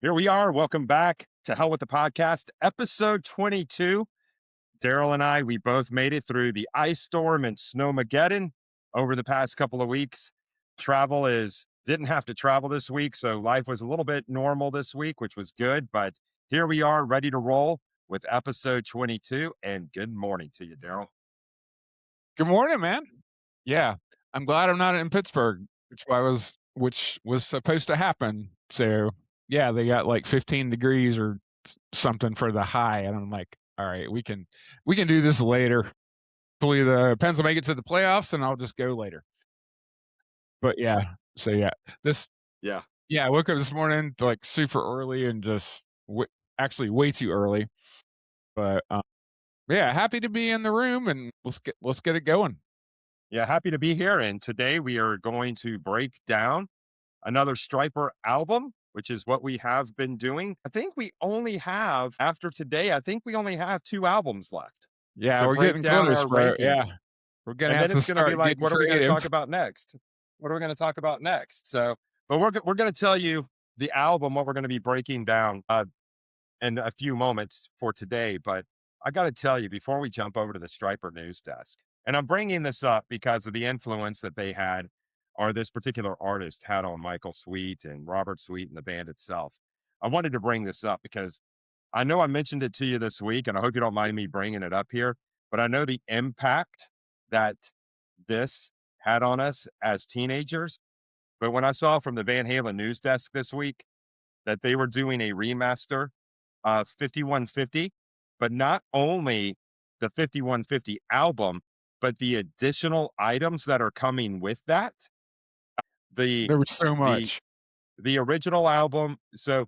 Here we are. Welcome back to Hell with the Podcast, episode 22. Daryl and I, we both made it through the ice storm and snowmageddon over the past couple of weeks. Didn't have to travel this week, so life was a little bit normal this week, which was good. But here we are, ready to roll with episode 22. And good morning to you, Daryl. Good morning, man. Yeah, I'm glad I'm not in Pittsburgh, which was supposed to happen. So, yeah, they got like 15 degrees or something for the high, and I'm like, all right, we can do this later. Hopefully, the Pens will make it to the playoffs, and I'll just go later. But yeah, so yeah, this Yeah. yeah, I woke up this morning like super early and actually way too early. But yeah, happy to be in the room, and let's get it going. Yeah. Happy to be here. And today we are going to break down another Stryper album, which is what we have been doing. After today, I think we only have two albums left Yeah, to we're break getting down close, our bro. Yeah. rankings. We're gonna And have then to it's going to be start like, getting what are we going to creative. talk about next? What are we going to talk about next? But we're going to tell you the album, what we're going to be breaking down in a few moments for today. But I got to tell you, before we jump over to the Stryper news desk, and I'm bringing this up because of the influence that they had, or this particular artist had on Michael Sweet and Robert Sweet and the band itself. I wanted to bring this up because I know I mentioned it to you this week, and I hope you don't mind me bringing it up here, but I know the impact that this had on us as teenagers. But when I saw from the Van Halen news desk this week that they were doing a remaster of 5150, but not only the 5150 album, but the additional items that are coming with that. The There was so the much. the original album. So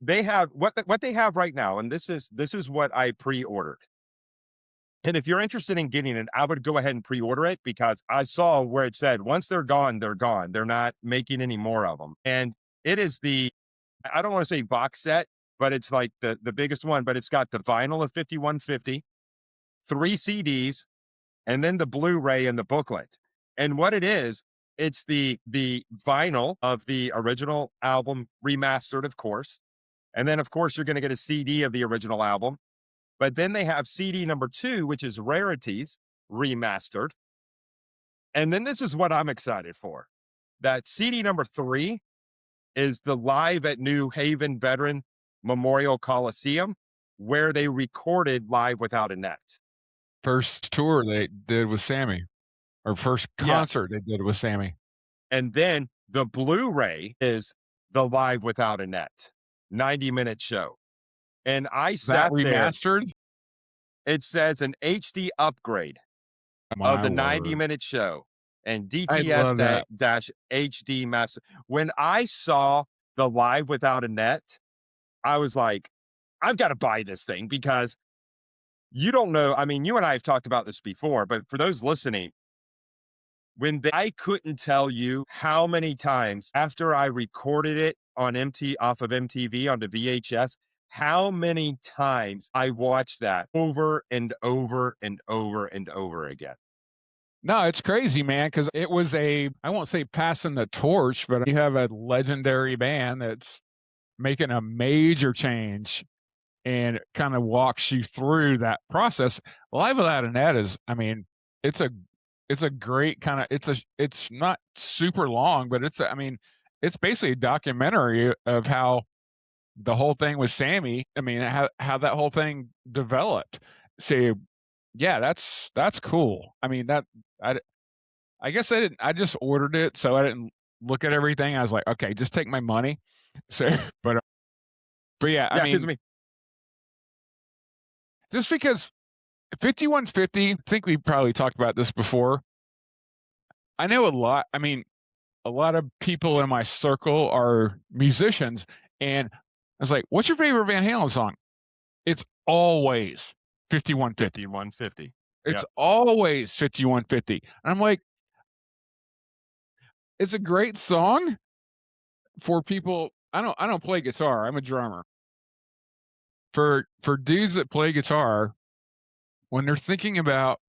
they have what they have right now, and this is what I pre-ordered. And if you're interested in getting it, I would go ahead and pre-order it because I saw where it said once they're gone, they're gone. They're not making any more of them. And it is I don't want to say box set, but it's like the biggest one. But it's got the vinyl of 5150, three CDs, and then the Blu-ray and the booklet. And what it is, it's the vinyl of the original album remastered, of course. And then, of course, you're going to get a CD of the original album. But then they have CD number two, which is Rarities remastered. And then this is what I'm excited for. That CD number three is the Live at New Haven Veteran Memorial Coliseum, where they recorded Live Without a Net. First tour they did with Sammy, or first Yes. concert they did with Sammy. And then the Blu-ray is the Live Without a Net 90-minute show. And I That sat there, remastered? it says an HD upgrade of My the word. 90-minute show and I DTS love that. dash HD master. When I saw the Live Without a Net, I was like, I've got to buy this thing because you don't know. I mean, you and I have talked about this before, but for those listening, I couldn't tell you how many times after I recorded it on off of MTV onto VHS, how many times I watched that over and over and over and over again. No, it's crazy, man, because it was I won't say passing the torch, but you have a legendary band that's making a major change and kinda walks you through that process. Live Without a Net is, I mean, it's a it's a great kinda it's not super long, but I mean, it's basically a documentary of how the whole thing with Sammy, I mean, how that whole thing developed. So, yeah, that's cool. I mean, I I guess I just ordered it, so I didn't look at everything. I was like, "Okay, just take my money." So, but, uh but yeah, I Yeah, because I mean, mean, just because 5150, I think we probably talked about this before. I know I mean, a lot of people in my circle are musicians, and I was like, "What's your favorite Van Halen song?" It's always 5150. 5150. It's Yep. always 5150. And I'm like, it's a great song for people. I don't play guitar. I'm a drummer. For dudes that play guitar, when they're thinking about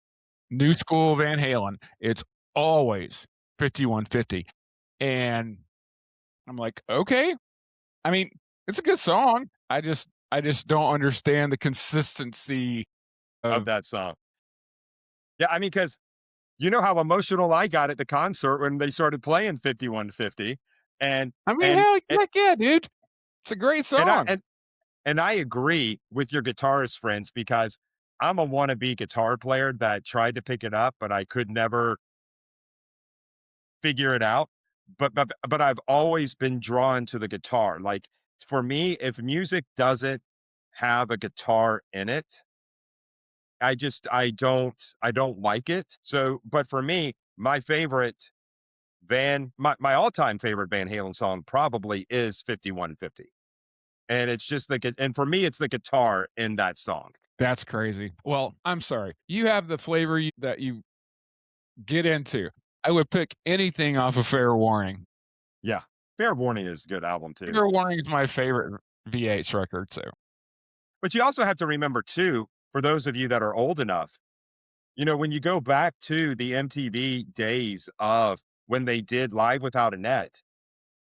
new school Van Halen, it's always 5150. And I'm like, okay. I mean, It's a good song. I just don't understand the consistency of of. that song. Yeah, I mean, because you know how emotional I got at the concert when they started playing 5150, and I mean, and and heck yeah, dude. It's a great and I song. and I agree with your guitarist friends because I'm a wannabe guitar player that tried to pick it up, but I could never figure it out. But I've always been drawn to the guitar. Like for me, if music doesn't have a guitar in it, I don't like it. So, but for me, my all-time favorite Van Halen song probably is 5150. And it's just and for me, it's the guitar in that song. That's crazy. Well, I'm sorry. You have the flavor that you get into. I would pick anything off of Fair Warning. Yeah. Fair Warning is a good album too. Fair Warning is my favorite VH record too. But you also have to remember too, for those of you that are old enough, when you go back to the MTV days of when they did Live Without a Net,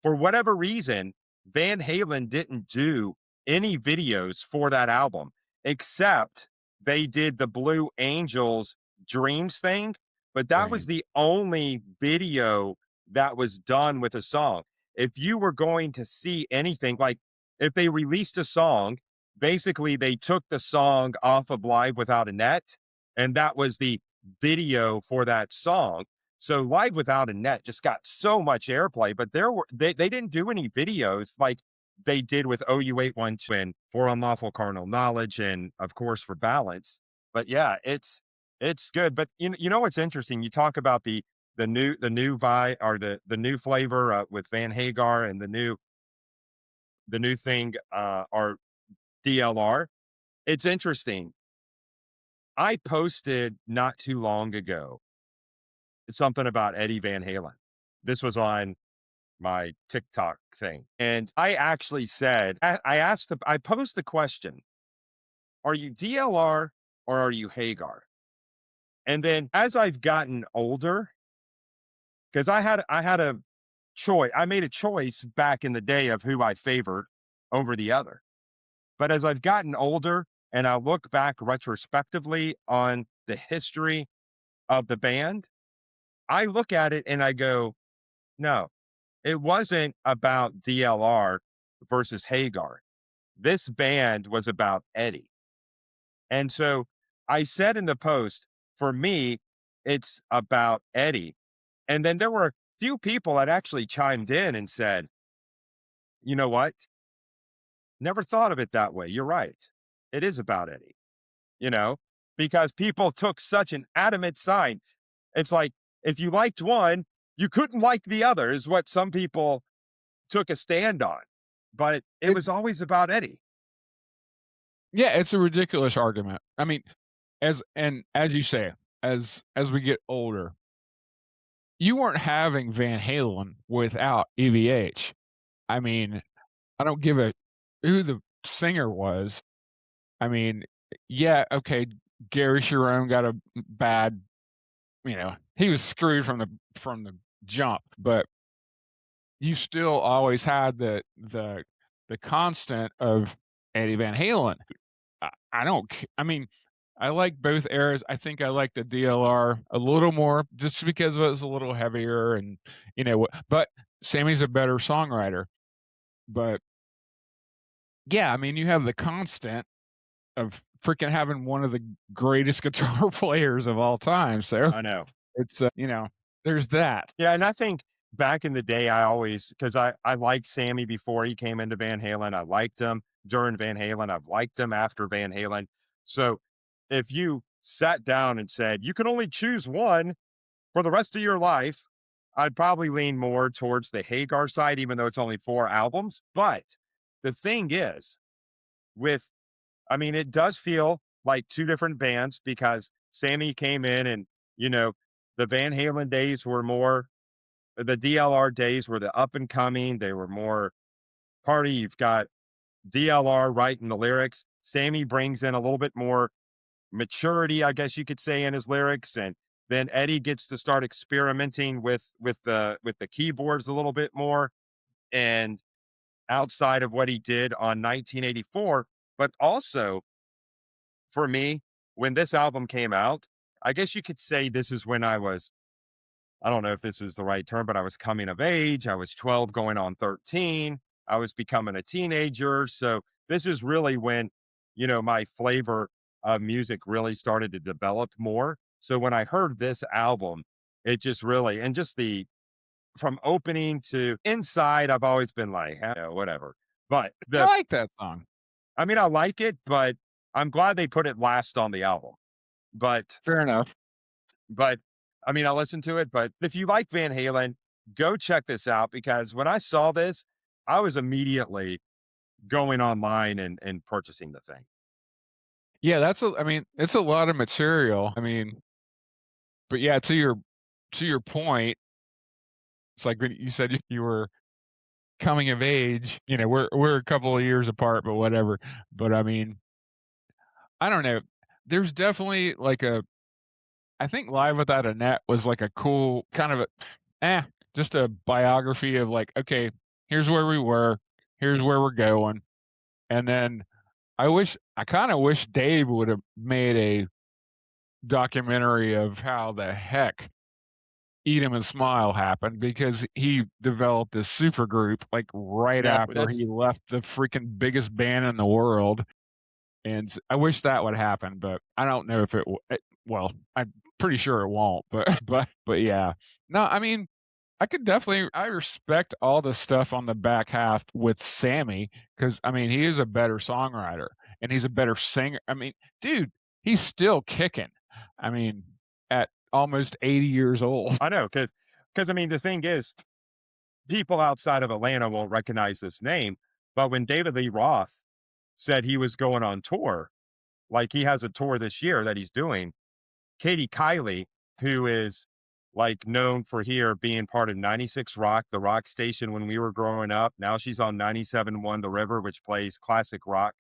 for whatever reason, Van Halen didn't do any videos for that album, except they did the Blue Angels Dreams thing, but that was Dream. the only video that was done with a song. If you were going to see anything, like if they released a song, basically they took the song off of Live Without a Net, and that was the video for that song. So Live Without a Net just got so much airplay, but they didn't do any videos like they did with OU812 and For Unlawful Carnal Knowledge and of course for Balance. But yeah, it's good. But you know what's interesting? You talk about the new vi or the new flavor with Van Hagar and the new thing or DLR. It's interesting. I posted not too long ago something about Eddie Van Halen. This was on my TikTok thing. And I actually said, I posed the question, are you DLR or are you Hagar? And then as I've gotten older, because I had a choice, I made a choice back in the day of who I favored over the other. But as I've gotten older and I look back retrospectively on the history of the band, I look at it and I go, no, it wasn't about DLR versus Hagar. This band was about Eddie. And so I said in the post, for me, it's about Eddie. And then there were a few people that actually chimed in and said, you know what? Never thought of it that way. You're right. It is about Eddie, you know, because people took such an adamant sign. It's like if you liked one, you couldn't like the other, is what some people took a stand on. But it It was always about Eddie. Yeah, it's a ridiculous argument. I mean, as you say, as we get older, you weren't having Van Halen without EVH. I mean, I don't give a who the singer was. I mean, yeah, okay, Gary Sharon got a bad, he was screwed from the jump, but you still always had the constant of Eddie Van Halen. I don't I mean, I like both eras. I think I like the DLR a little more just because it was a little heavier and, but Sammy's a better songwriter. But yeah, I mean, you have the constant of freaking having one of the greatest guitar players of all time. So I know. it's, there's that. Yeah, and I think back in the day, I always because I liked Sammy before he came into Van Halen. I liked him during Van Halen. I've liked him after Van Halen. So if you sat down and said you can only choose one for the rest of your life, I'd probably lean more towards the Hagar side, even though it's only 4 albums. But the thing is, with I mean, it does feel like two different bands because Sammy came in and you know the Van Halen days were more the DLR days were the up and coming. They were more party. You've got DLR writing the lyrics. Sammy brings in a little bit more maturity, I guess you could say, in his lyrics, and then Eddie gets to start experimenting with the keyboards a little bit more. And outside of what he did on 1984. But also for me, when this album came out, I guess you could say this is when I was, I don't know if this is the right term, but I was coming of age. I was 12 going on 13. I was becoming a teenager. So this is really when, my flavor of music really started to develop more. So when I heard this album, it just really, and just from opening to inside, I've always been like, whatever. But I like that song. I mean, I like it, but I'm glad they put it last on the album. But Fair enough. But I mean, I listened to it, but if you like Van Halen, go check this out because when I saw this, I was immediately going online and purchasing the thing. Yeah, I mean, it's a lot of material. I mean, but yeah, to your point, it's like when you said you were coming of age, we're a couple of years apart, but whatever. But I mean, I don't know. There's definitely like I think Live Without a Net was like a cool kind of eh, just a biography of like, okay, here's where we were, here's where we're going. And then I kind of wish Dave would have made a documentary of how the heck Eat 'Em and Smile happened because he developed this super group like right Yeah, after that's he left the freaking biggest band in the world. And I wish that would happen, but I don't know if well, I'm pretty sure it won't, but but yeah. No, I mean, I respect all the stuff on the back half with Sammy because I mean, he is a better songwriter and he's a better singer. I mean, dude, he's still kicking. I mean, at almost 80 years old. I know because I mean the thing is, people outside of Atlanta won't recognize this name, but when David Lee Roth said he was going on tour, like he has a tour this year that he's doing, Katie Kiley, who is like known for here being part of 96 Rock, the rock station when we were growing up. Now she's on 97.1 The River, which plays classic rock.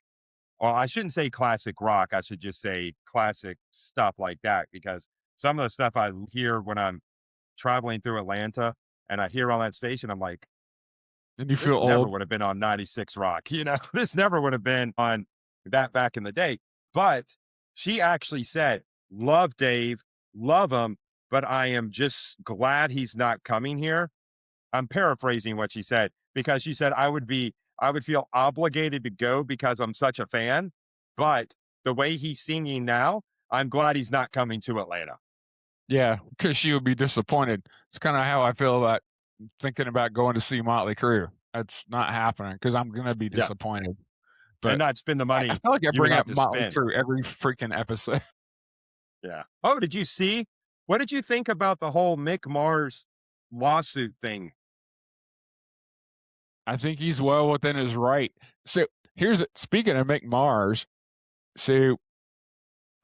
Well, I shouldn't say classic rock. I should just say classic stuff like that because some of the stuff I hear when I'm traveling through Atlanta and I hear on that station, I'm like, And you feel this never old. would have been on 96 Rock. This never would have been on that back in the day. But she actually said, love Dave, love him, but I am just glad he's not coming here. I'm paraphrasing what she said because she said, I would feel obligated to go because I'm such a fan. But the way he's singing now, I'm glad he's not coming to Atlanta. Yeah, because she would be disappointed. It's kind of how I feel about thinking about going to see Motley Crue. That's not happening because I'm gonna be Yeah. disappointed. And But not spend the I money feel like I you would bring have up to Motley spend. Crue every freaking episode. Yeah. Oh, did you see? What did you think about the whole Mick Mars lawsuit thing? I think he's well within his right. So speaking of Mick Mars, so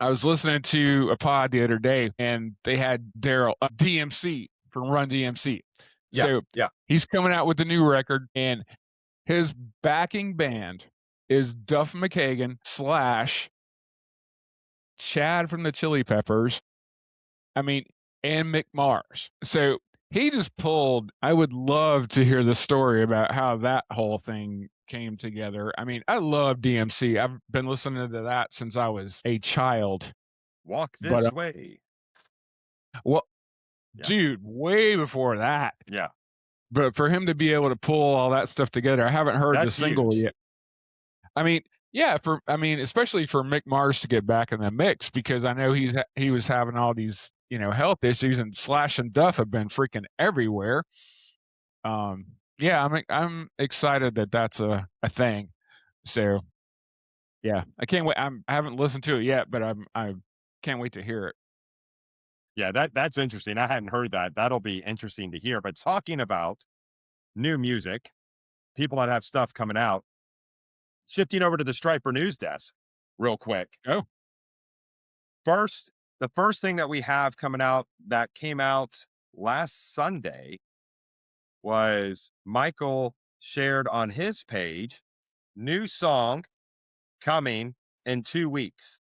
I was listening to a pod the other day and they had Daryl DMC from Run DMC. Yeah. So Yeah. he's coming out with a new record and his backing band is Duff McKagan slash Chad from the Chili Peppers. I mean, and Mick Mars. So he just pulled. I would love to hear the story about how that whole thing came together. I mean, I love DMC. I've been listening to that since I was a child. Walk But this way. well, Yeah. dude, way before that. Yeah. But for him to be able to pull all that stuff together, I haven't heard the That's single huge. yet. I mean, yeah, especially for Mick Mars to get back in the mix because I know he was having all these, health issues and Slash and Duff have been freaking everywhere. Yeah, I'm excited that that's a thing. So, yeah, I can't wait. I haven't listened to it yet, but I can't wait to hear it. Yeah, that's interesting. I hadn't heard that. That'll be interesting to hear. But talking about new music, people that have stuff coming out, shifting over to the Stryper news desk real quick. Oh, First, the first thing that we have coming out that came out last Sunday was Michael shared on his page, new song coming in 2 weeks.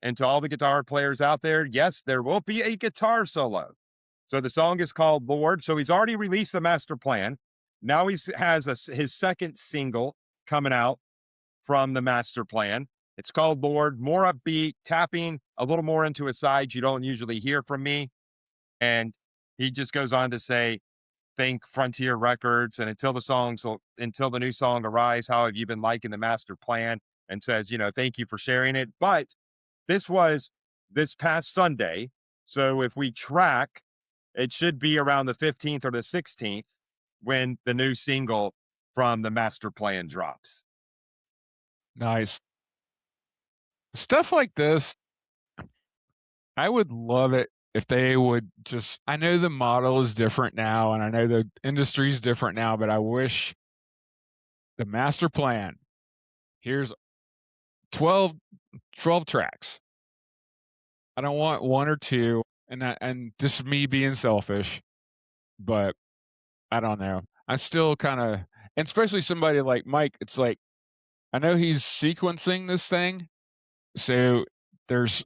And to all the guitar players out there, yes, there will be a guitar solo. So the song is called Lord. So he's already released the master plan. Now has his second single coming out from the master plan. It's called Lord, more upbeat, tapping a little more into a side you don't usually hear from me. And he just goes on to say, thank Frontier Records and until the new song Arise, how have you been liking the master plan? And says, thank you for sharing it. But this was this past Sunday. So if we track, it should be around the 15th or the 16th when the new single from the master plan drops. Nice. Stuff like this, I would love it if they would just I know the model is different now and I know the industry is different now, but I wish the master plan, here's 12 12 tracks. I don't want 1 or 2, and this is me being selfish, but I don't know. I still kinda and especially somebody like Mike, it's like, I know he's sequencing this thing, so there's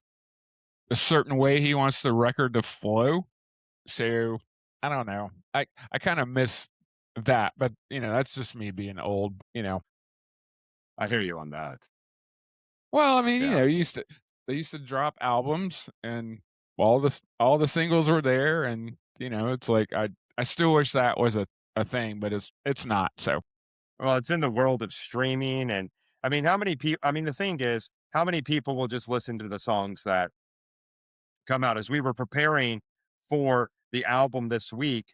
a certain way he wants the record to flow. So, I don't know. I kinda miss that, but, that's just me being old. I hear you on that. Well, I mean, Yeah. they used to drop albums and all the singles were there and, it's like I still wish that was a thing, but it's not, so Well, it's in the world of streaming. And I mean, how many people, I mean, the thing is, how many people will just listen to the songs that come out? As we were preparing for the album this week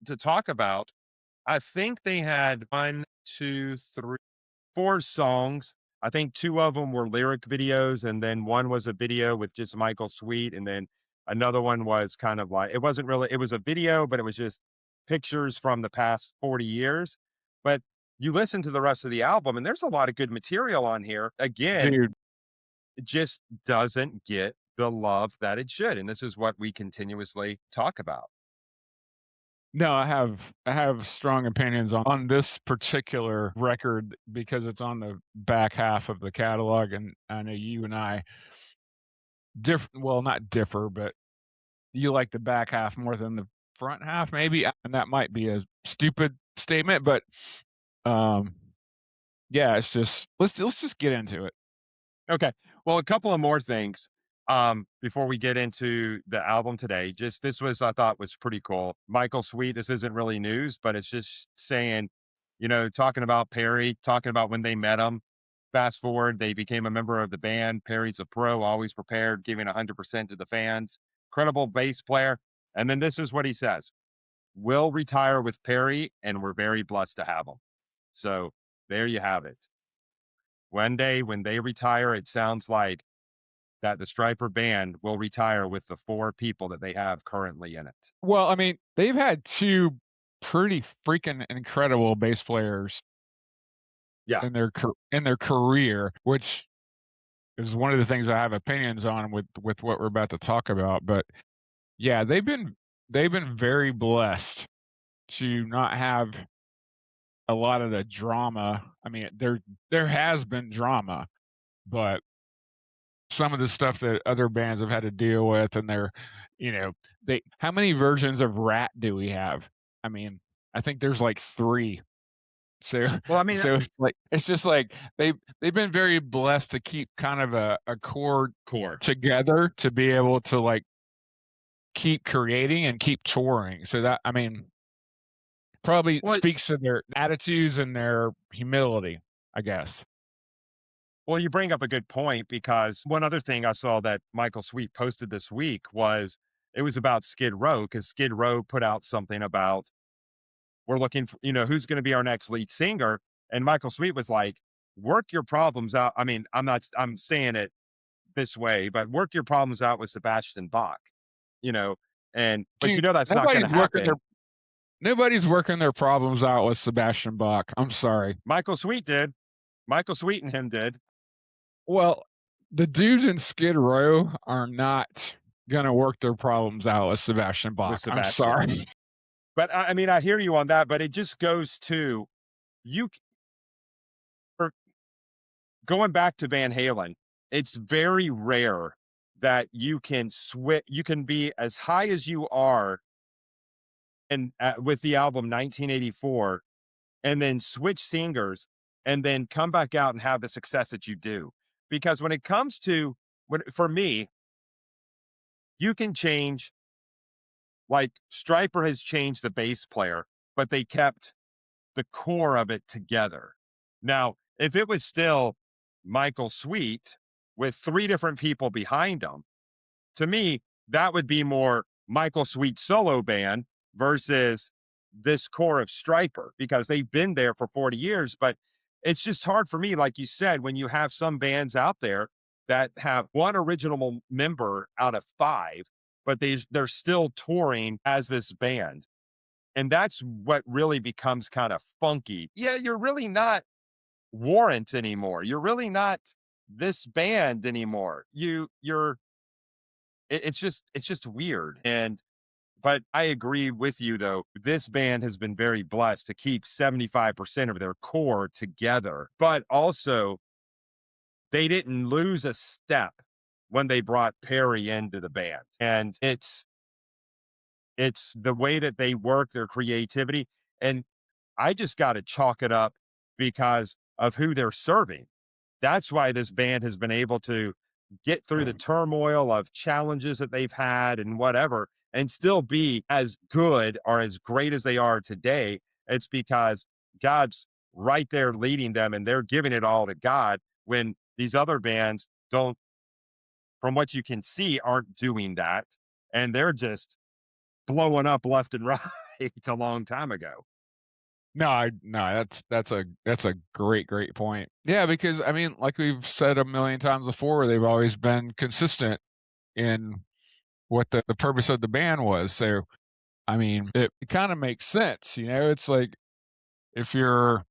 to talk about, I think they had one, two, three, four songs. I think two of them were lyric videos, and then one was a video with just Michael Sweet, and then another one was kind of like it wasn't really it was a video, but it was just pictures from the past 40 years. But you listen to the rest of the album, and there's a lot of good material on here. Again, dude, it just doesn't get the love that it should. And this is what we continuously talk about. no, I have strong opinions on this particular record because it's on the back half of the catalog, and I know you and I not differ, but you like the back half more than the front half, maybe, and that might be a stupid statement, but, um, yeah, it's just let's just get into it. Okay. Well, a couple of more things before we get into the album today. Just this was I thought was pretty cool. Michael Sweet. This isn't really news, but it's just saying, talking about Perry, talking about when they met him. Fast forward, they became a member of the band. Perry's a pro, always prepared, giving 100% to the fans. Incredible bass player. And then this is what he says: "Will retire with Perry, and we're very blessed to have him." So there you have it. One day when they retire, it sounds like that the Stryper band will retire with the 4 people that they have currently in it. Well, I mean, they've had 2 pretty freaking incredible bass players Yeah. in their career, which is one of the things I have opinions on with what we're about to talk about, but yeah, they've been very blessed to not have a lot of the drama. I mean, there has been drama, but some of the stuff that other bands have had to deal with and you know, they how many versions of Rat do we have? I mean, I think there's like 3. So Well, I mean, so it's just like they've been very blessed to keep kind of a core core. together to be able to, like, keep creating and keep touring. So that I mean, probably Well speaks to their attitudes and their humility, I guess. well, you bring up a good point because one other thing I saw that Michael Sweet posted this week was it was about Skid Row because Skid Row put out something about we're looking for, who's going to be our next lead singer. And Michael Sweet was like, work your problems out. I mean, I'm saying it this way, but work your problems out with Sebastian Bach, you know, but Dude, that's not going to happen. nobody's working their problems out with Sebastian Bach. I'm sorry. Michael Sweet did. Michael Sweet and him did Well, the dudes in Skid Row are not gonna work their problems out with Sebastian with Bach. I'm Sebastian. sorry. But I mean, I hear you on that, but it just goes to you for going back to Van Halen. It's very rare that you can switch, you can be as high as you are and with the album 1984, and then switch singers, and then come back out and have the success that you do. Because when it comes to for me, you can change, like Stryper has changed the bass player, but they kept the core of it together. Now, if it was still Michael Sweet with three different people behind him, to me, that would be more Michael Sweet solo band versus this core of Stryper because they've been there for 40 years. But it's just hard for me, like you said, when you have some bands out there that have one original member out of five, but they're still touring as this band. And that's what really becomes kind of funky. Yeah, you're really not Warrant anymore. You're really not this band anymore. You're it's just weird. And but I agree with you though. This band has been very blessed to keep 75% of their core together, but also they didn't lose a step when they brought Perry into the band. And it's the way that they work, their creativity. And I just got to chalk it up because of who they're serving. That's why this band has been able to get through the turmoil of challenges that they've had and whatever, and still be as good or as great as they are today. It's because God's right there leading them and they're giving it all to God when these other bands don't, from what you can see, aren't doing that. And they're just blowing up left and right a long time ago. No, that's a great point. Yeah, because I mean, like we've said a million times before, they've always been consistent in what the purpose of the band was. So I mean, it kind of makes sense, you know. It's like if you're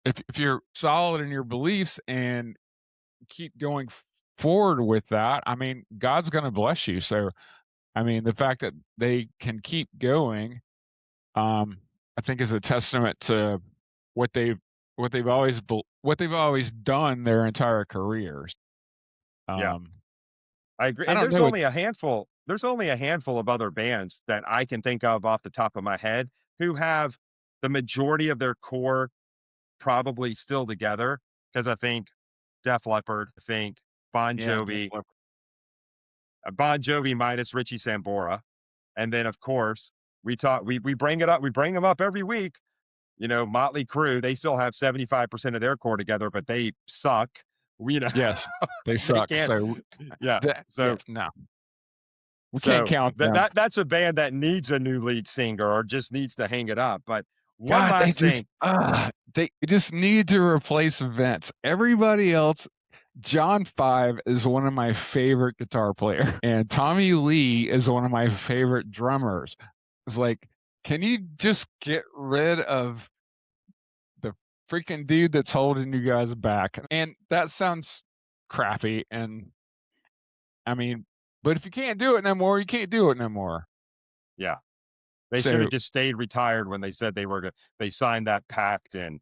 if you're solid in your beliefs and keep going forward with that, I mean, God's going to bless you. So I mean, the fact that they can keep going, um, I think, is a testament to what they've what they've always done their entire careers. Yeah. Um, I agree, I and don't know. there's only a handful of other bands that I can think of off the top of my head who have the majority of their core probably still together. Because I think Def Leppard, I think Bon Yeah, Def Jovi, Leppard. Bon Jovi minus Richie Sambora, and then, of course, we bring it up we bring them up every week, Motley Crue, they still have 75% of their core together, but they suck, you know, Yes, they they suck. can't So yeah, yeah, so no, we can't So count them. that's a band that needs a new lead singer or just needs to hang it up. But one God, last thing, they just need to replace Vince. Everybody else, John Five is one of my favorite guitar player, and Tommy Lee is one of my favorite drummers. It's like, can you just get rid of the freaking dude that's holding you guys back? And that sounds crappy, and I mean, but if you can't do it no more, you can't do it no more. yeah, they should have So just stayed retired when they said they signed that pact and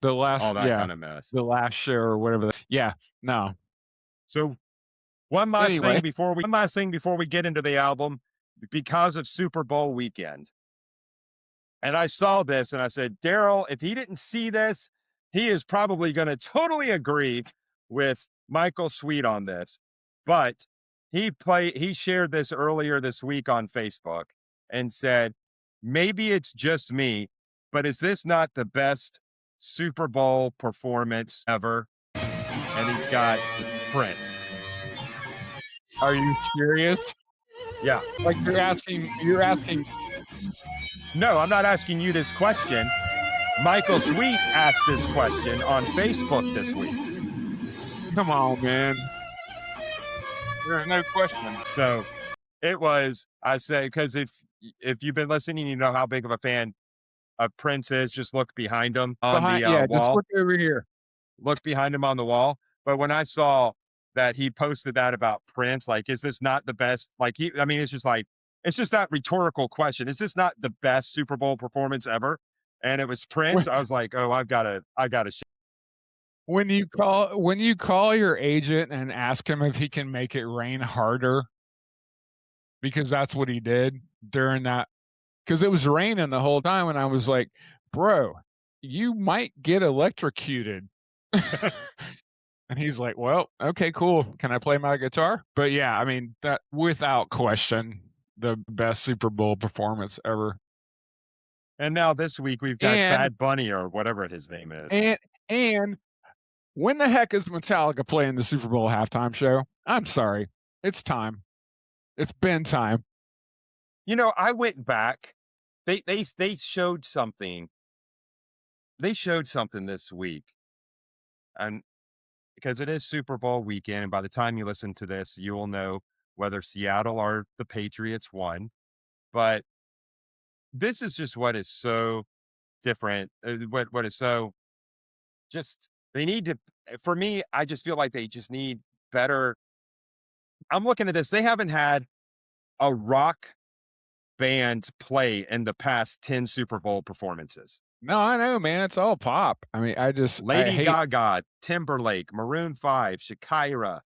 the all last, that yeah, kind of mess. the last show or whatever. Yeah, no. So Anyway, one last thing before we get into the album, because of Super Bowl weekend. And I saw this and I said, Daryl, if he didn't see this, he is probably going to totally agree with Michael Sweet on this. But he shared this earlier this week on Facebook and said, maybe it's just me, but is this not the best Super Bowl performance ever? And he's got Prince. are you serious? Yeah. Like you're asking No, I'm not asking you this question. Michael Sweet asked this question on Facebook this week. come on, man. There's no question. So it was, I say, because if you've been listening, you know how big of a fan of Prince is. Just look behind him on Behind the yeah, just wall. look over here. Look behind him on the wall. But when I saw that he posted that about Prince, like, is this not the best? I mean, it's just that rhetorical question. Is this not the best Super Bowl performance ever? And it was When Prince. I was like, oh, I gotta. when you call your agent and ask him if he can make it rain harder, because that's what he did. during that because it was raining the whole time, and I was like, "Bro, you might get electrocuted." And he's like, "Well, okay, cool. Can I play my guitar?" But yeah, I mean, that without question, the best Super Bowl performance ever. And now this week we've got And Bad Bunny or whatever his name is. and and when the heck is Metallica playing the Super Bowl halftime show? I'm sorry. It's time. It's been time. You know, I went back. They showed something. They showed something this week, and because it is Super Bowl weekend, and by the time you listen to this, you will know whether Seattle or the Patriots won. But this is just what is so different. What is so just they need to. For me, I just feel like they just need better. I'm looking at this. They haven't had a rock band play in the past 10 Super Bowl performances. No, I know, man. It's all pop. I mean, I Lady hate Gaga, Timberlake, Maroon 5, Shakira,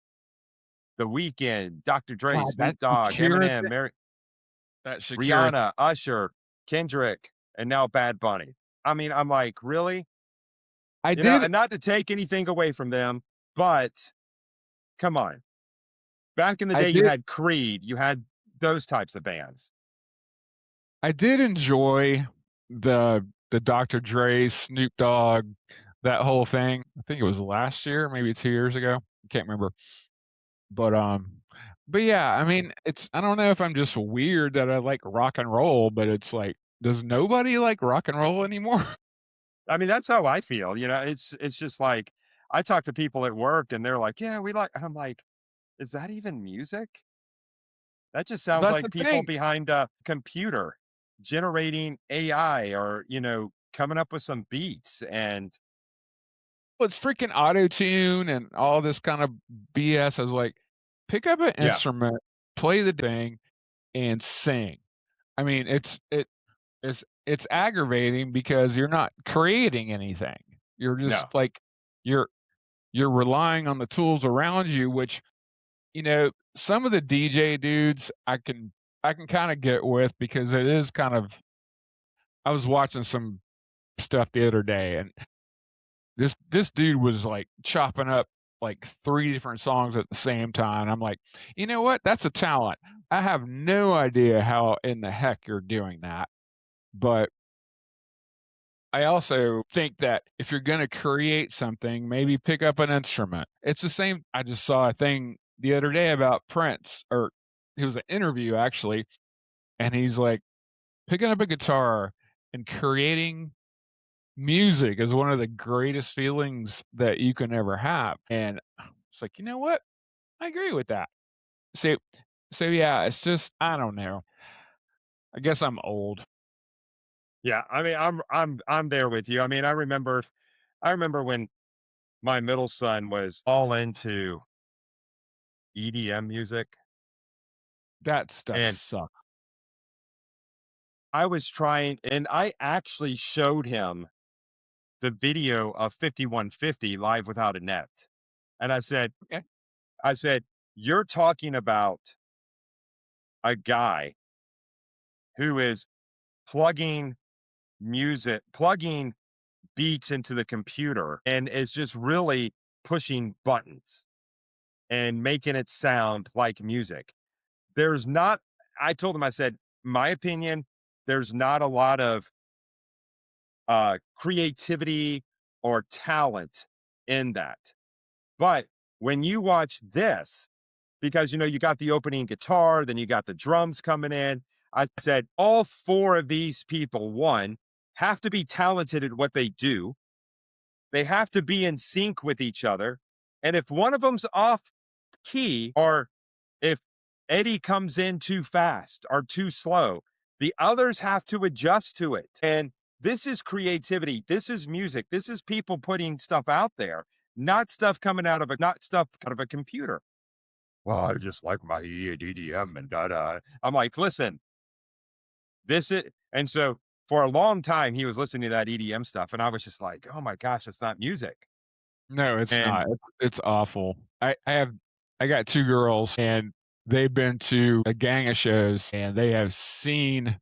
The Weeknd, Dr. Dre, God, Snoop Dogg, Eminem, That Shakira Rihanna, Usher, Kendrick, and now Bad Bunny. I mean, I'm like, really? I You know, did and not to take anything away from them, but come on. Back in the I day, you did had Creed, you had those types of bands. I did enjoy the Dr. Dre, Snoop Dogg, that whole thing. I think it was last year, maybe 2 years ago. I can't remember. But, but yeah, I mean, it's I don't know if I'm just weird that I like rock and roll, but it's like, does nobody like rock and roll anymore? I mean, that's how I feel. You know, it's just like I talk to people at work and they're like, "Yeah, we like," and I'm like, "Is that even music?" That just sounds That's the like people thing. behind a computer generating AI or, coming up with some beats and Well, it's freaking auto-tune and all this kind of BS. I was like, pick up an yeah, instrument, play the thing, and sing. I mean, it's aggravating because you're not creating anything. You're no. just like you're you're relying on the tools around you, which, some of the DJ dudes I can kinda get with because it is kind of I was watching some stuff the other day, and this dude was, like, chopping up, like, 3 different songs at the same time. I'm like, "You know what? That's a talent. I have no idea how in the heck you're doing that." But I also think that if you're gonna create something, maybe pick up an instrument. It's the same I just saw a thing the other day about Prince, or it was an interview actually, and he's like, picking up a guitar and creating music is one of the greatest feelings that you can ever have. And it's like, you know what? I agree with that. So so yeah, it's just I don't know. I guess I'm old. Yeah, I mean, I'm there with you. I mean, I remember when my middle son was all into EDM music, That stuff and sucks. I was trying and I actually showed him the video of 5150 Live Without a Net. And Okay. I said, "You're talking about a guy who is plugging plugging beats into the computer and is just really pushing buttons and making it sound like music. There's not, I told him, I said, my opinion, there's not a lot of creativity or talent in that. But when you watch this, because you got the opening guitar, then you got the drums coming in. I said, all four of these people, one, have to be talented at what they do. They have to be in sync with each other. And if one of them's off key, or if Eddie comes in too fast or too slow, the others have to adjust to it. And this is creativity. This is music. This is people putting stuff out there, not stuff coming not stuff out of a computer. Well, I just like my EDM and da da. I'm like, listen, this is, and so for a long time he was listening to that EDM stuff, and I was just like, oh my gosh, that's not music. No, it's And not. It's awful. I got 2 girls, and they've been to a gang of shows and they have seen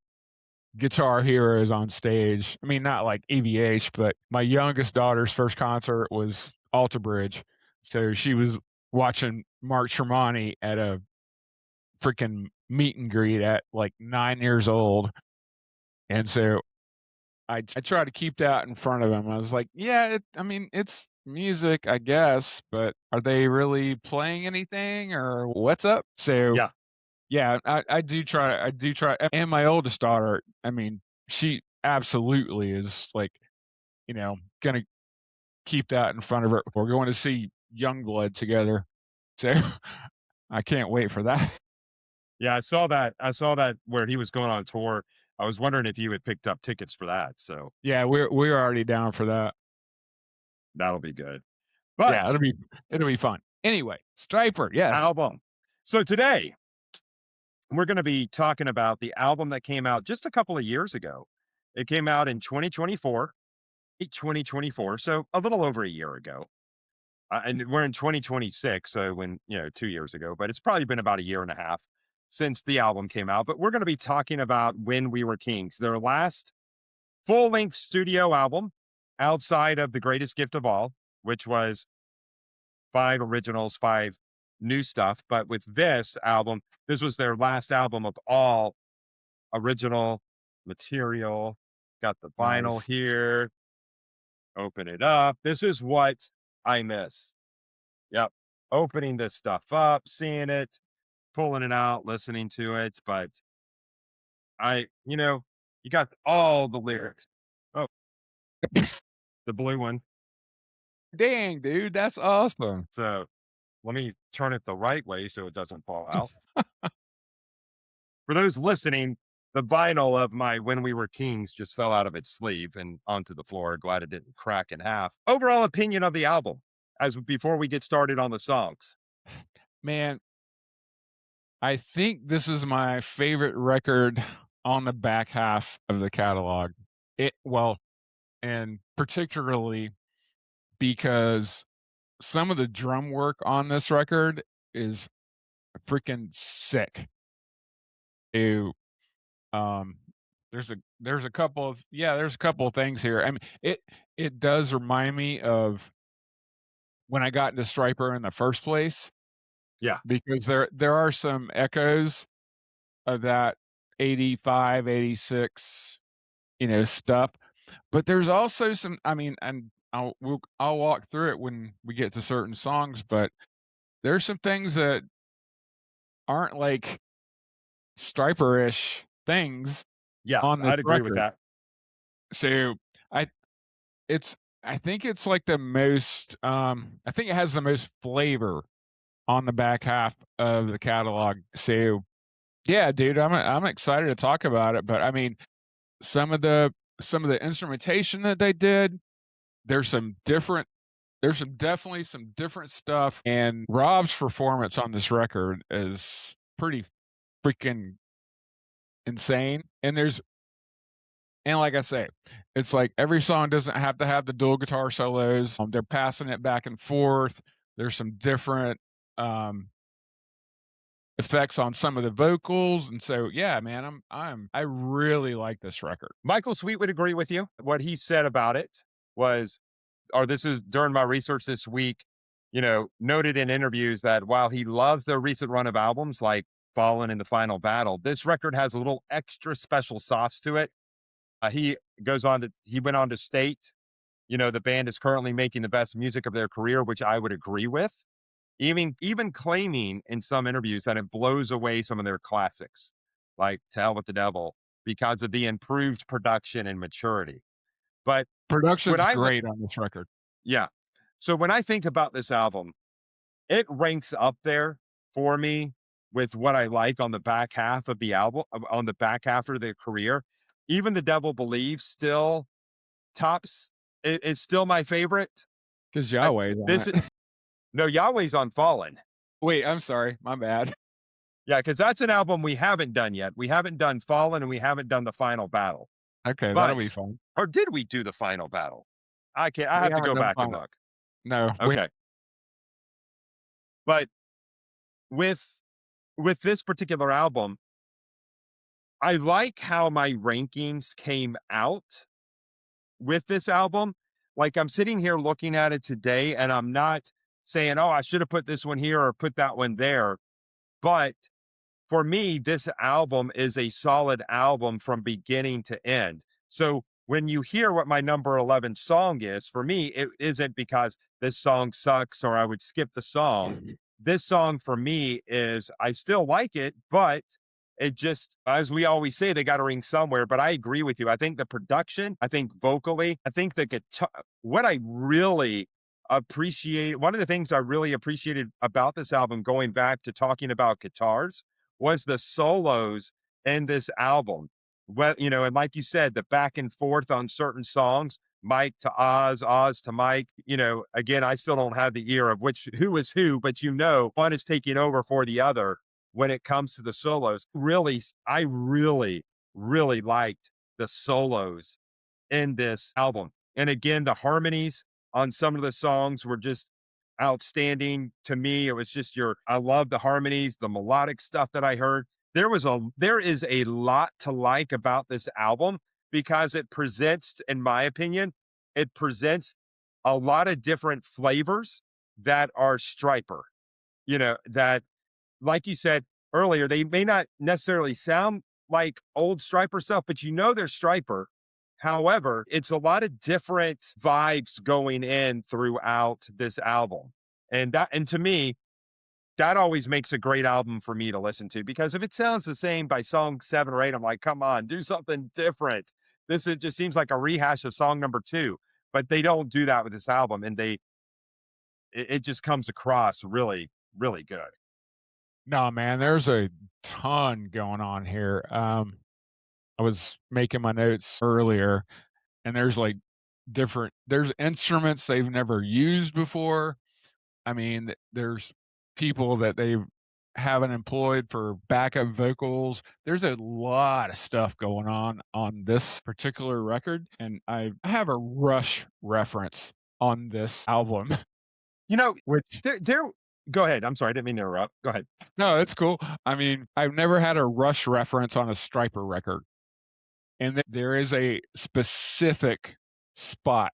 guitar heroes on stage. I mean, not like EVH, but my youngest daughter's first concert was Alter Bridge. So she was watching Mark Tremonti at a freaking meet and greet at like 9 years old. And so I try to keep that in front of him. I was like, yeah, I mean, it's music, I guess, but are they really playing anything or what's up? So Yeah. yeah, I do try, and my oldest daughter, I mean, she absolutely is, like, gonna keep that in front of her. We're going to see Youngblood together, so I can't wait for that. Yeah, I saw that. I saw that where he was going on tour. I was wondering if you had picked up tickets for that, so Yeah, we're already down for that. that'll be good. Yeah, But it'll be fun. Anyway, Stryper, yes. album. So today we're going to be talking about the album that came out just a couple of years ago. It came out in 2024, 2024, so a little over a year ago. And we're in 2026, so when, 2 years ago, but it's probably been about a year and a half since the album came out. But we're going to be talking about When We Were Kings, their last full length studio album outside of The Greatest Gift of All, which was five originals, five new stuff. But with this album, this was their last album of all original material. Got the vinyl Nice. here. Open it up. This is what I miss. Yep. Opening this stuff up, seeing it, pulling it out, listening to it. But you got all the lyrics. Oh, the blue one. Dang, dude, that's awesome. So let me turn it the right way so it doesn't fall out. For those listening, the vinyl of my When We Were Kings just fell out of its sleeve and onto the floor. Glad it didn't crack in half. Overall opinion of the album as before we get started on the songs. Man, I think this is my favorite record on the back half of the catalog. And particularly because some of the drum work on this record is freaking sick. Ew. Um, there's a couple of things here. I mean, it does remind me of when I got into Stryper in the first place Yeah. because there are some echoes of that 85, 86, stuff. But there's also some, I mean, and I'll walk through it when we get to certain songs, but there's some things that aren't like Stryper-ish things Yeah. on this I'd agree with record. that. So I it's I think it's like the most I think it has the most flavor on the back half of the catalog. So yeah, dude, I'm excited to talk about it. But I mean, some of the some of the instrumentation that they did, there's some different definitely some different stuff. And Rob's performance on this record is pretty freaking insane. And like I say, it's like every song doesn't have to have the dual guitar solos. They're passing it back and forth. There's some different um, effects on some of the vocals, and so yeah, man, I really like this record. Michael Sweet would agree with you. What he said about it was, or this is during my research this week, noted in interviews that while he loves their recent run of albums like Fallen in the Final Battle, this record has a little extra special sauce to it. He went on to state, the band is currently making the best music of their career, which I would agree with. Even claiming in some interviews that it blows away some of their classics, like To Hell with the Devil, because of the improved production and maturity. But when Production's I li- great on this record. yeah. So when I think about this album, it ranks up there for me with what I like on the back half of the album, on the back half of their career. Even The Devil Believes still tops. It's still my favorite. Because I, Yahweh's on this is, it. no, Yahweh's on Fallen. Wait, I'm sorry, my bad. Yeah, because that's an album we haven't done yet. We haven't done Fallen and we haven't done the Final Battle. Okay, that'll be But fun. or did we do the Final Battle? I can't. I We have to haven't go done back and final. look. No, we Okay, but with with this particular album, I like how my rankings came out with this album. Like, I'm sitting here looking at it today, and I'm not saying, "Oh, I should have put this one here or put that one there." But for me, this album is a solid album from beginning to end. So when you hear what my number 11 song is, for me, it isn't because this song sucks or I would skip the song. This song for me is, I still like it, but it just, as we always say, they got to ring somewhere. But I agree with you. I think the production, I think vocally, I think the guitar, what I really appreciate, one of the things I really appreciated about this album, going back to talking about guitars, was the solos in this album. Well, and like you said, the back and forth on certain songs, Mike to Oz, Oz to Mike. Again, I still don't have the ear of which who is who, but one is taking over for the other when it comes to the solos. Really, I really, really liked the solos in this album. And again, the harmonies on some of the songs were just outstanding to me. It was just I love the harmonies, the melodic stuff that I heard. There is a lot to like about this album because it presents, in my opinion, it presents a lot of different flavors that are Striper. That, like you said earlier, they may not necessarily sound like old Striper stuff, but they're Striper. However, it's a lot of different vibes going in throughout this album. And to me, that always makes a great album for me to listen to, because if it sounds the same by song 7 or 8, I'm like, come on, do something different. It just seems like a rehash of song number 2, but they don't do that with this album, and it just comes across really, really good. No, man, there's a ton going on here. I was making my notes earlier, and there's instruments they've never used before. I mean, there's people that they haven't employed for backup vocals. There's a lot of stuff going on this particular record, and I have a Rush reference on this album, You know, which there go ahead. I'm sorry, I didn't mean to interrupt. Go ahead. no, it's cool. I mean, I've never had a Rush reference on a Stryper record, and there is a specific spot.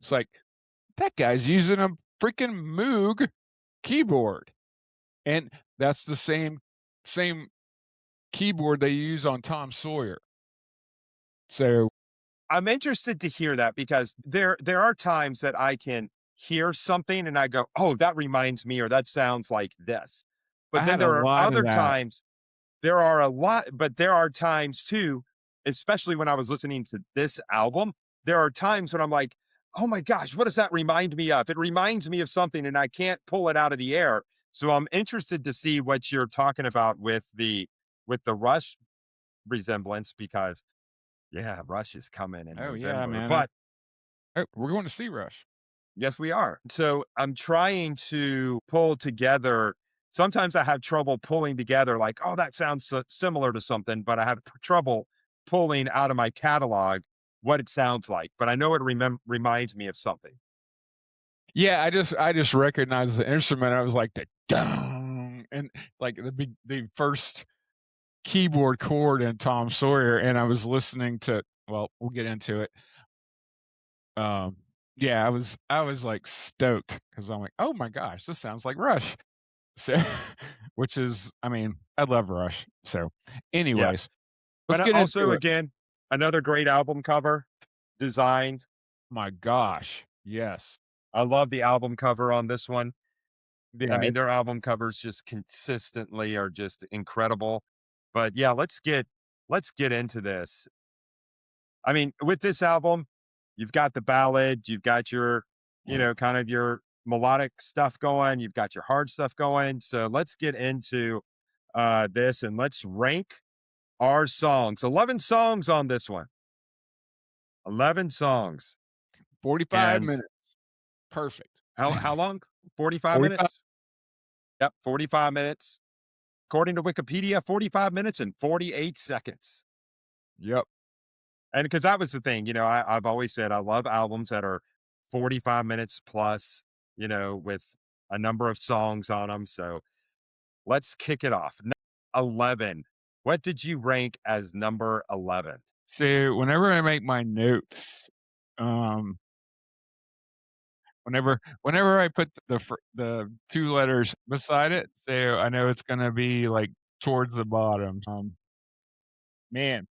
It's like, that guy's using a freaking Moog keyboard, and that's the same keyboard they use on Tom Sawyer. So I'm interested to hear that, because there are times that I can hear something and I go, "Oh, that reminds me," or "That sounds like this." I But then had a there are lot of other that. times but there are times too, especially when I was listening to this album, there are times when I'm like, "Oh my gosh, what does that remind me of?" It reminds me of something and I can't pull it out of the air. So I'm interested to see what you're talking about with the Rush resemblance, because yeah, Rush is coming in Oh, yeah, November. man. But We're going to see Rush. yes, we are. So I'm trying to pull together. Sometimes I have trouble pulling together, like, oh, that sounds similar to something, but I have trouble pulling out of my catalog what it sounds like. But I know it reminds me of something. Yeah, I just recognized the instrument. I was like, the dong, and like the first keyboard chord in Tom Sawyer, and I was listening to, well, we'll get into it. Um, yeah, I was like stoked because I'm like, oh my gosh, this sounds like Rush. So, which is, I mean, I love Rush. So, Yeah. anyways, let's But get also, into it. again, another great album cover designed. My gosh, yes, I love the album cover on this one. I yeah, mean, their album covers just consistently are just incredible. But yeah, let's get into this. I mean, with this album, you've got the ballad, you've got your, kind of your melodic stuff going, you've got your hard stuff going. So let's get into this and let's rank our songs. 11 songs on this one. 11 songs. 45 And minutes, perfect. how long? 45 45. minutes? Yep, 45 minutes. According to Wikipedia, 45 minutes and 48 seconds. Yep. And because that was the thing, I've always said I love albums that are 45 minutes plus, with a number of songs on them. So let's kick it off. 11. What did you rank as number 11? So whenever I make my notes, um, whenever I put the 2 letters beside it, so I know it's gonna be, like, towards the bottom. Man,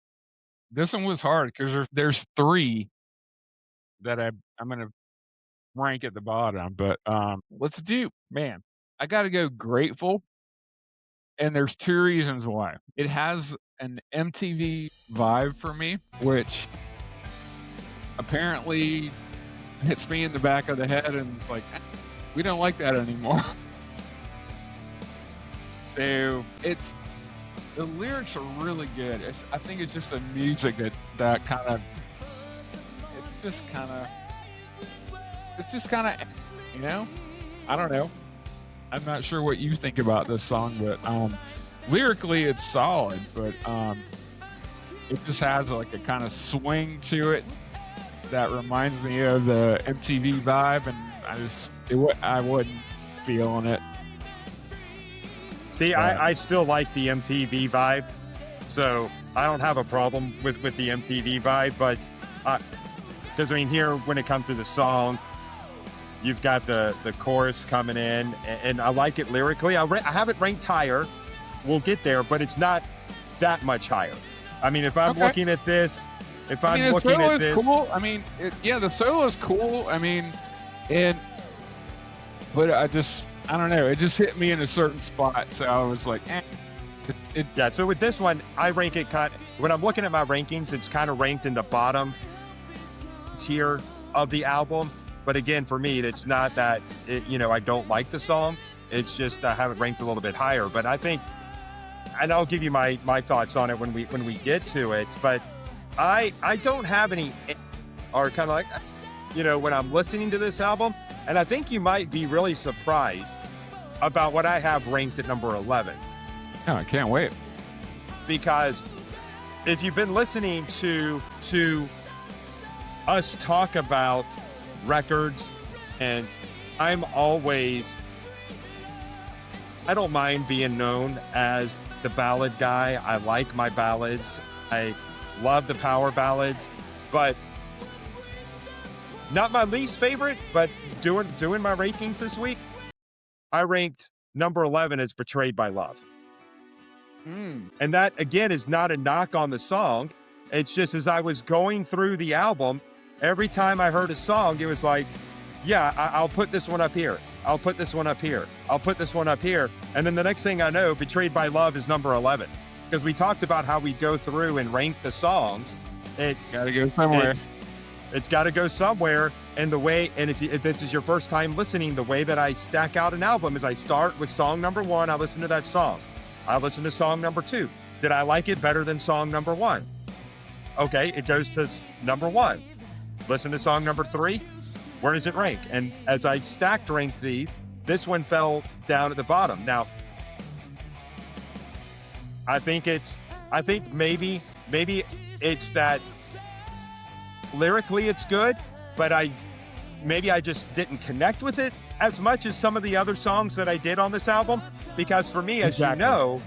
this one was hard 'cause there's 3 that I'm gonna rank at the bottom, but, let's do man, I gotta go Grateful, and there's 2 reasons why. It has an MTV vibe for me, which apparently hits me in the back of the head and it's like, we don't like that anymore." So, it's the lyrics are really good. I think it's just the music that kinda it's just kinda it's just kinda, you know? I don't know. I'm not sure what you think about this song, but, lyrically, it's solid, but, it just has, like, a kinda swing to it that reminds me of the MTV vibe, and I wasn't feeling it. See, But I still like the MTV vibe, so I don't have a problem with the MTV vibe, but because I mean, here when it comes to the song, you've got the chorus coming in, and I like it lyrically. I have it ranked higher. We'll get there, but it's not that much higher. I mean, if I'm okay. looking at this, if I I'm mean, the looking solo at is this, cool. I mean, yeah, the solo is cool. I mean, and but I don't know. It just hit me in a certain spot, so I was like, eh. yeah. So with this one, I rank it when I'm looking at my rankings, it's kind of ranked in the bottom tier of the album. But again, for me, it's not that I don't like the song. It's just I have it ranked a little bit higher. But I think, and I'll give you my thoughts on it when we get to it. But I don't have any, or kind of like, when I'm listening to this album, and I think you might be really surprised about what I have ranked at number 11. Oh, I can't wait. Because if you've been listening to us talk about records, and I don't mind being known as the ballad guy. I like my ballads. I love the power ballads, but not my least favorite. But doing my rankings this week, I ranked number 11 as Betrayed by Love. And that, again, is not a knock on the song. It's just as I was going through the album, every time I heard a song, it was like, yeah, I'll put this one up here. I'll put this one up here. I'll put this one up here. And then the next thing I know, Betrayed by Love is number 11. Because we talked about how we go through and rank the songs. It's got to go somewhere. It's got to go somewhere. And if this is your first time listening, the way that I stack out an album is I start with song number 1. I listen to that song. I listen to song number 2. Did I like it better than song number 1? Okay, it goes to number 1. Listen to song number 3. Where does it rank? And as I stacked ranked these, this one fell down at the bottom. Now, I think maybe it's that lyrically it's good, but I just didn't connect with it as much as some of the other songs that I did on this album. Because for me, as you know,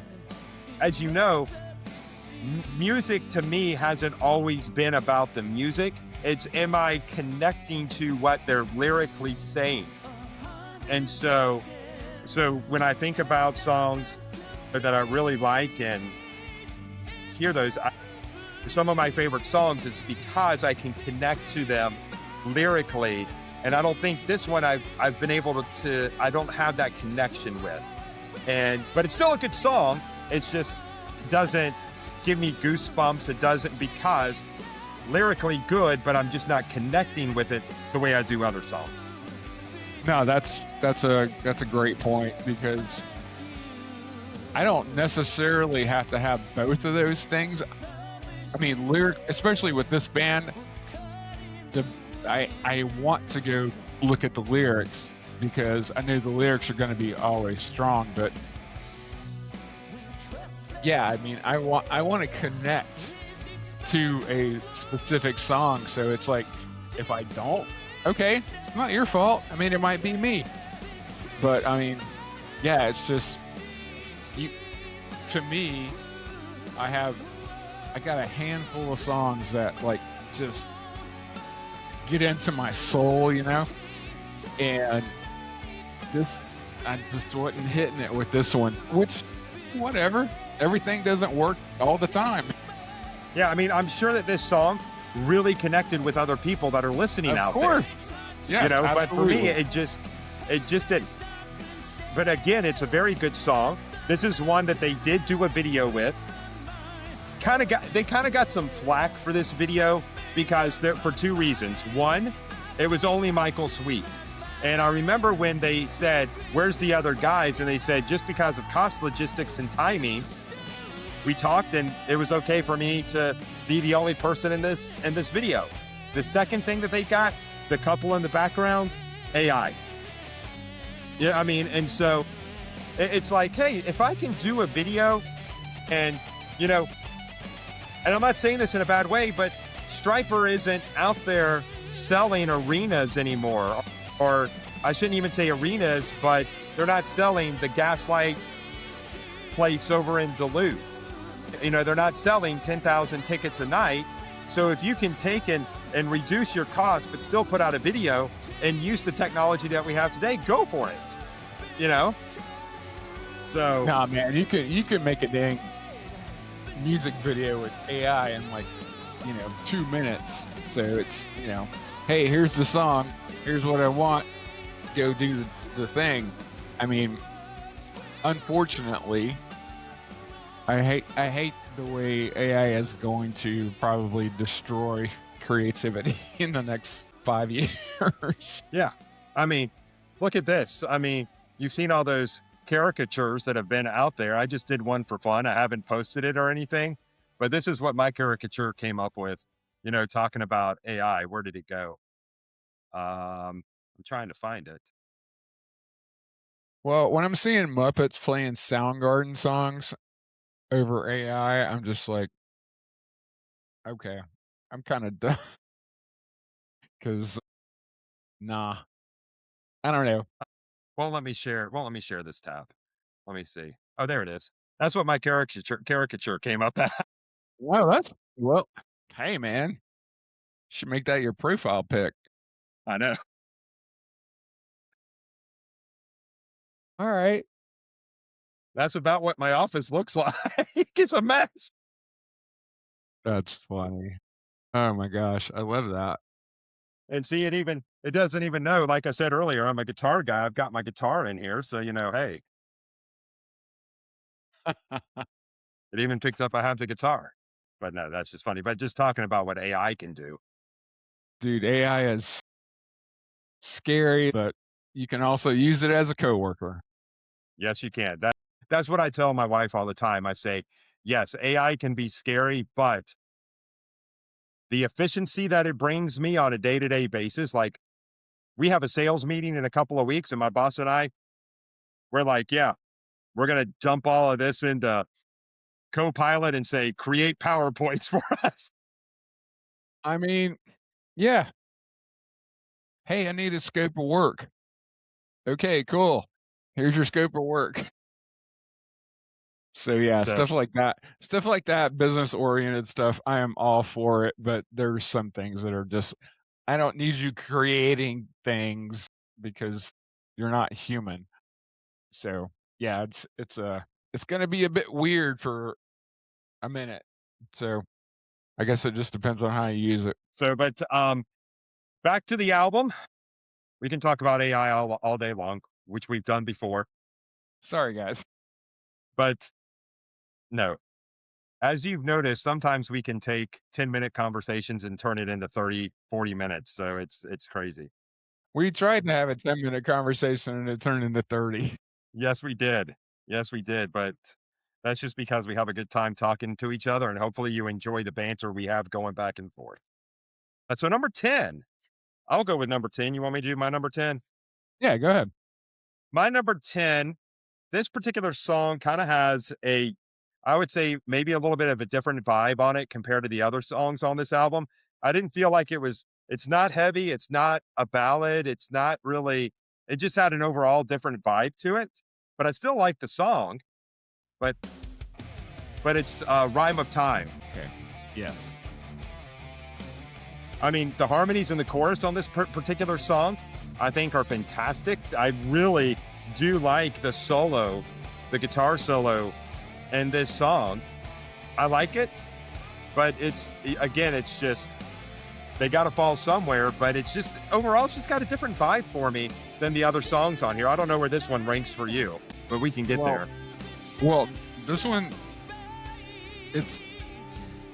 music to me hasn't always been about the music. It's, am I connecting to what they're lyrically saying? And so when I think about songs that I really like and hear those, some of my favorite songs is because I can connect to them lyrically. And I don't think this one I've been able to I don't have that connection with. But it's still a good song. It's just doesn't give me goosebumps. It doesn't, because lyrically good, but I'm just not connecting with it the way I do other songs. No, that's a great point, because I don't necessarily have to have both of those things. I mean, especially with this band, I want to go look at the lyrics because I know the lyrics are going to be always strong. But yeah, I mean, I want to connect to a specific song. So it's like, if I don't, okay, it's not your fault. I mean, it might be me, but I mean, yeah, it's just you to me, I have I got a handful of songs that like just get into my soul, you know? And this I just wasn't hitting it with this one, which whatever. Everything doesn't work all the time. Yeah, I mean, I'm sure that this song really connected with other people that are listening Of out there, course. Yes, but for me, absolutely. it just didn't. But again, it's a very good song. This is one that they did do a video with. They kind of got some flack for this video because for two reasons. One, it was only Michael Sweet. And I remember when they said, "Where's the other guys?" And they said, just because of cost logistics and timing, we talked and it was okay for me to be the only person in this video. The second thing that they got, the couple in the background, AI. Yeah, I mean, and so it's like, hey, if I can do a video and, you know, and I'm not saying this in a bad way, but Stryper isn't out there selling arenas anymore. Or I shouldn't even say arenas, but they're not selling the Gaslight place over in Duluth. They're not selling 10,000 tickets a night. So if you can take and reduce your cost, but still put out a video and use the technology that we have today, go for it. You know? So Nah, man, you can make a dang music video with AI in like, 2 minutes. So it's, hey, here's the song, here's what I want, go do the thing. I mean, unfortunately, I hate the way AI is going to probably destroy creativity in the next 5 years. yeah. I mean, look at this. I mean, you've seen all those caricatures that have been out there. I just did one for fun. I haven't posted it or anything, but this is what my caricature came up with, talking about AI. Where did it go? I'm trying to find it. Well, when I'm seeing Muppets playing Soundgarden songs over AI, I'm just like, okay, I'm kind of done because nah, I don't know. Won't let me share this tab. Let me see. Oh, there it is. That's what my caricature came up at. Well, hey man, should make that your profile pic. I know. All right, That's about what my office looks like. It's a mess. that's funny. Oh my gosh, I love that. And see, it doesn't even know. Like I said earlier, I'm a guitar guy. I've got my guitar in here. So, hey, it even picks up I have the guitar. But no, that's just funny. But just talking about what AI can do. Dude, AI is scary, but you can also use it as a coworker. Yes, you can. That's what I tell my wife all the time. I say, yes, AI can be scary, but the efficiency that it brings me on a day-to-day basis, like we have a sales meeting in a couple of weeks, and my boss and I, we're like, yeah, we're gonna dump all of this into Copilot and say, create PowerPoints for us. I mean, yeah. Hey, I need a scope of work. Okay, cool. Here's your scope of work. So yeah, So stuff like that, business oriented stuff, I am all for it, but there's some things that are just I don't need you creating things because you're not human. So yeah, it's gonna be a bit weird for a minute. So I guess it just depends on how you use it. but back to the album. We can talk about AI all day long, which we've done before. Sorry guys. But no, as you've noticed, sometimes we can take 10-minute conversations and turn it into 30, 40 minutes. So it's crazy. We tried to have a 10-minute conversation and it turned into 30. Yes, we did. Yes, we did. But that's just because we have a good time talking to each other, and hopefully you enjoy the banter we have going back and forth. So number 10. I'll go with number 10. You want me to do my number 10? Yeah, go ahead. My number 10, this particular song kind of has I would say maybe a little bit of a different vibe on it compared to the other songs on this album. I didn't feel like it's not heavy. It's not a ballad. It's not really, it just had an overall different vibe to it, but I still like the song. but it's Rhyme of Time. Okay. Yes. I mean, the harmonies in the chorus on this particular song, I think, are fantastic. I really do like the solo, the guitar solo in this song. I like it, but it's just they got to fall somewhere. But it's just overall, it's just got a different vibe for me than the other songs on here. I don't know where this one ranks for you, but we can get there. Well, this one, it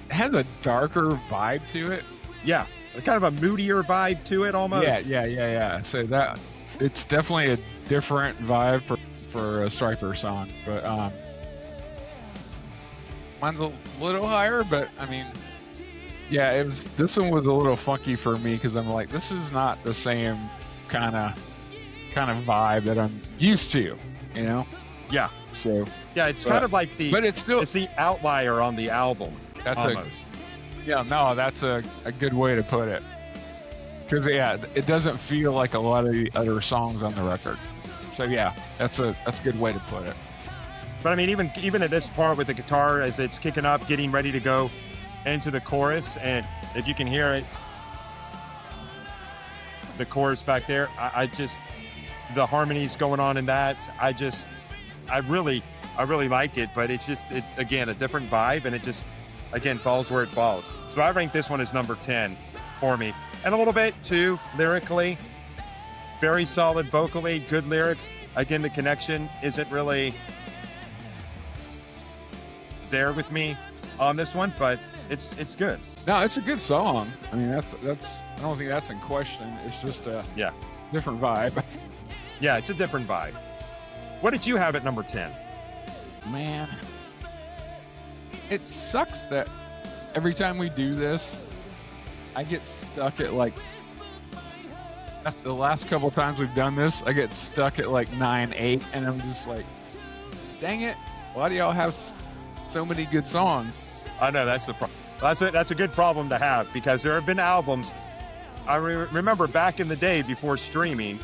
has a darker vibe to it. Yeah, kind of a moodier vibe to it almost. Yeah. So that it's definitely a different vibe for a Stryper song, but mine's a little higher. But I mean, yeah, this one was a little funky for me because I'm like, this is not the same kind of vibe that I'm used to, you know? Yeah. So yeah, it's kind of like but it's the outlier on the album. That's almost. That's a good way to put it. Because it doesn't feel like a lot of the other songs on the record. So yeah, that's a good way to put it. But I mean, even at this part with the guitar as it's kicking up, getting ready to go into the chorus, and if you can hear it, the chorus back there, I just the harmonies going on in that, I really like it. But it's again a different vibe, and it just again falls where it falls. So I rank this one as number 10 for me. And a little bit too lyrically, very solid vocally, good lyrics. Again, the connection isn't really there with me on this one, but it's good. No, it's a good song. I mean, that's I don't think that's in question. It's just a different vibe. Yeah, it's a different vibe. What did you have at number 10? Man, it sucks that every time we do this, I get stuck at like, that's the last couple times we've done this, I get stuck at like 9, 8, and I'm just like, dang it, why do y'all have so many good songs? I know that's the that's a good problem to have, because there have been albums. I remember back in the day before streaming,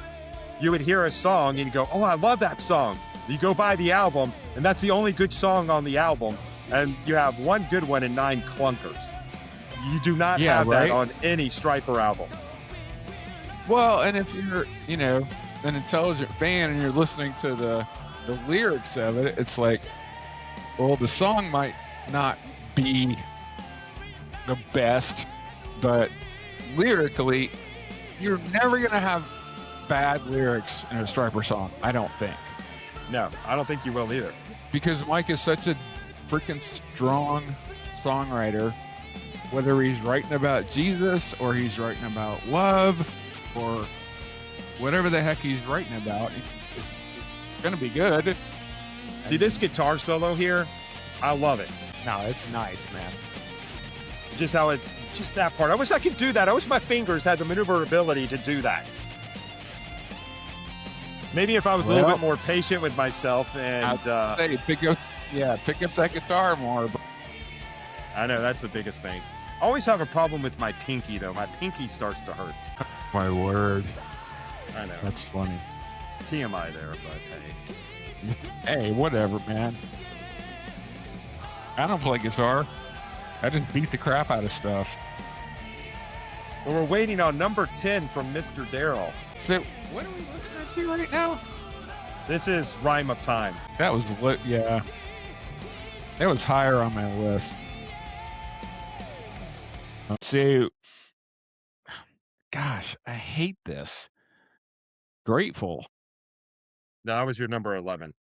you would hear a song and you go, oh, I love that song. You go buy the album, and that's the only good song on the album, and you have one good one and 9 clunkers. You do not have that on any Stryper album. Well, and if you're, an intelligent fan and you're listening to the lyrics of it, it's like, well, the song might not be the best, but lyrically, you're never going to have bad lyrics in a Stryper song, I don't think. No, I don't think you will either. Because Mike is such a freaking strong songwriter, whether he's writing about Jesus or he's writing about love or whatever the heck he's writing about, it's going to be good. See this guitar solo here? I love it. No, it's nice, man. Just that part. I wish I could do that. I wish my fingers had the maneuverability to do that. Maybe if I was a little bit more patient with myself and pick up that guitar more. I know that's the biggest thing. I always have a problem with my pinky though. My pinky starts to hurt. My word. I know. That's funny. TMI there, but hey. Hey, whatever, man. I don't play guitar. I just beat the crap out of stuff. Well, we're waiting on number 10 from Mr. Darrell. So, what are we looking at to right now? This is Rhyme of Time. That was yeah. That was higher on my list. So, gosh, I hate this. Grateful. No, that was your number 11.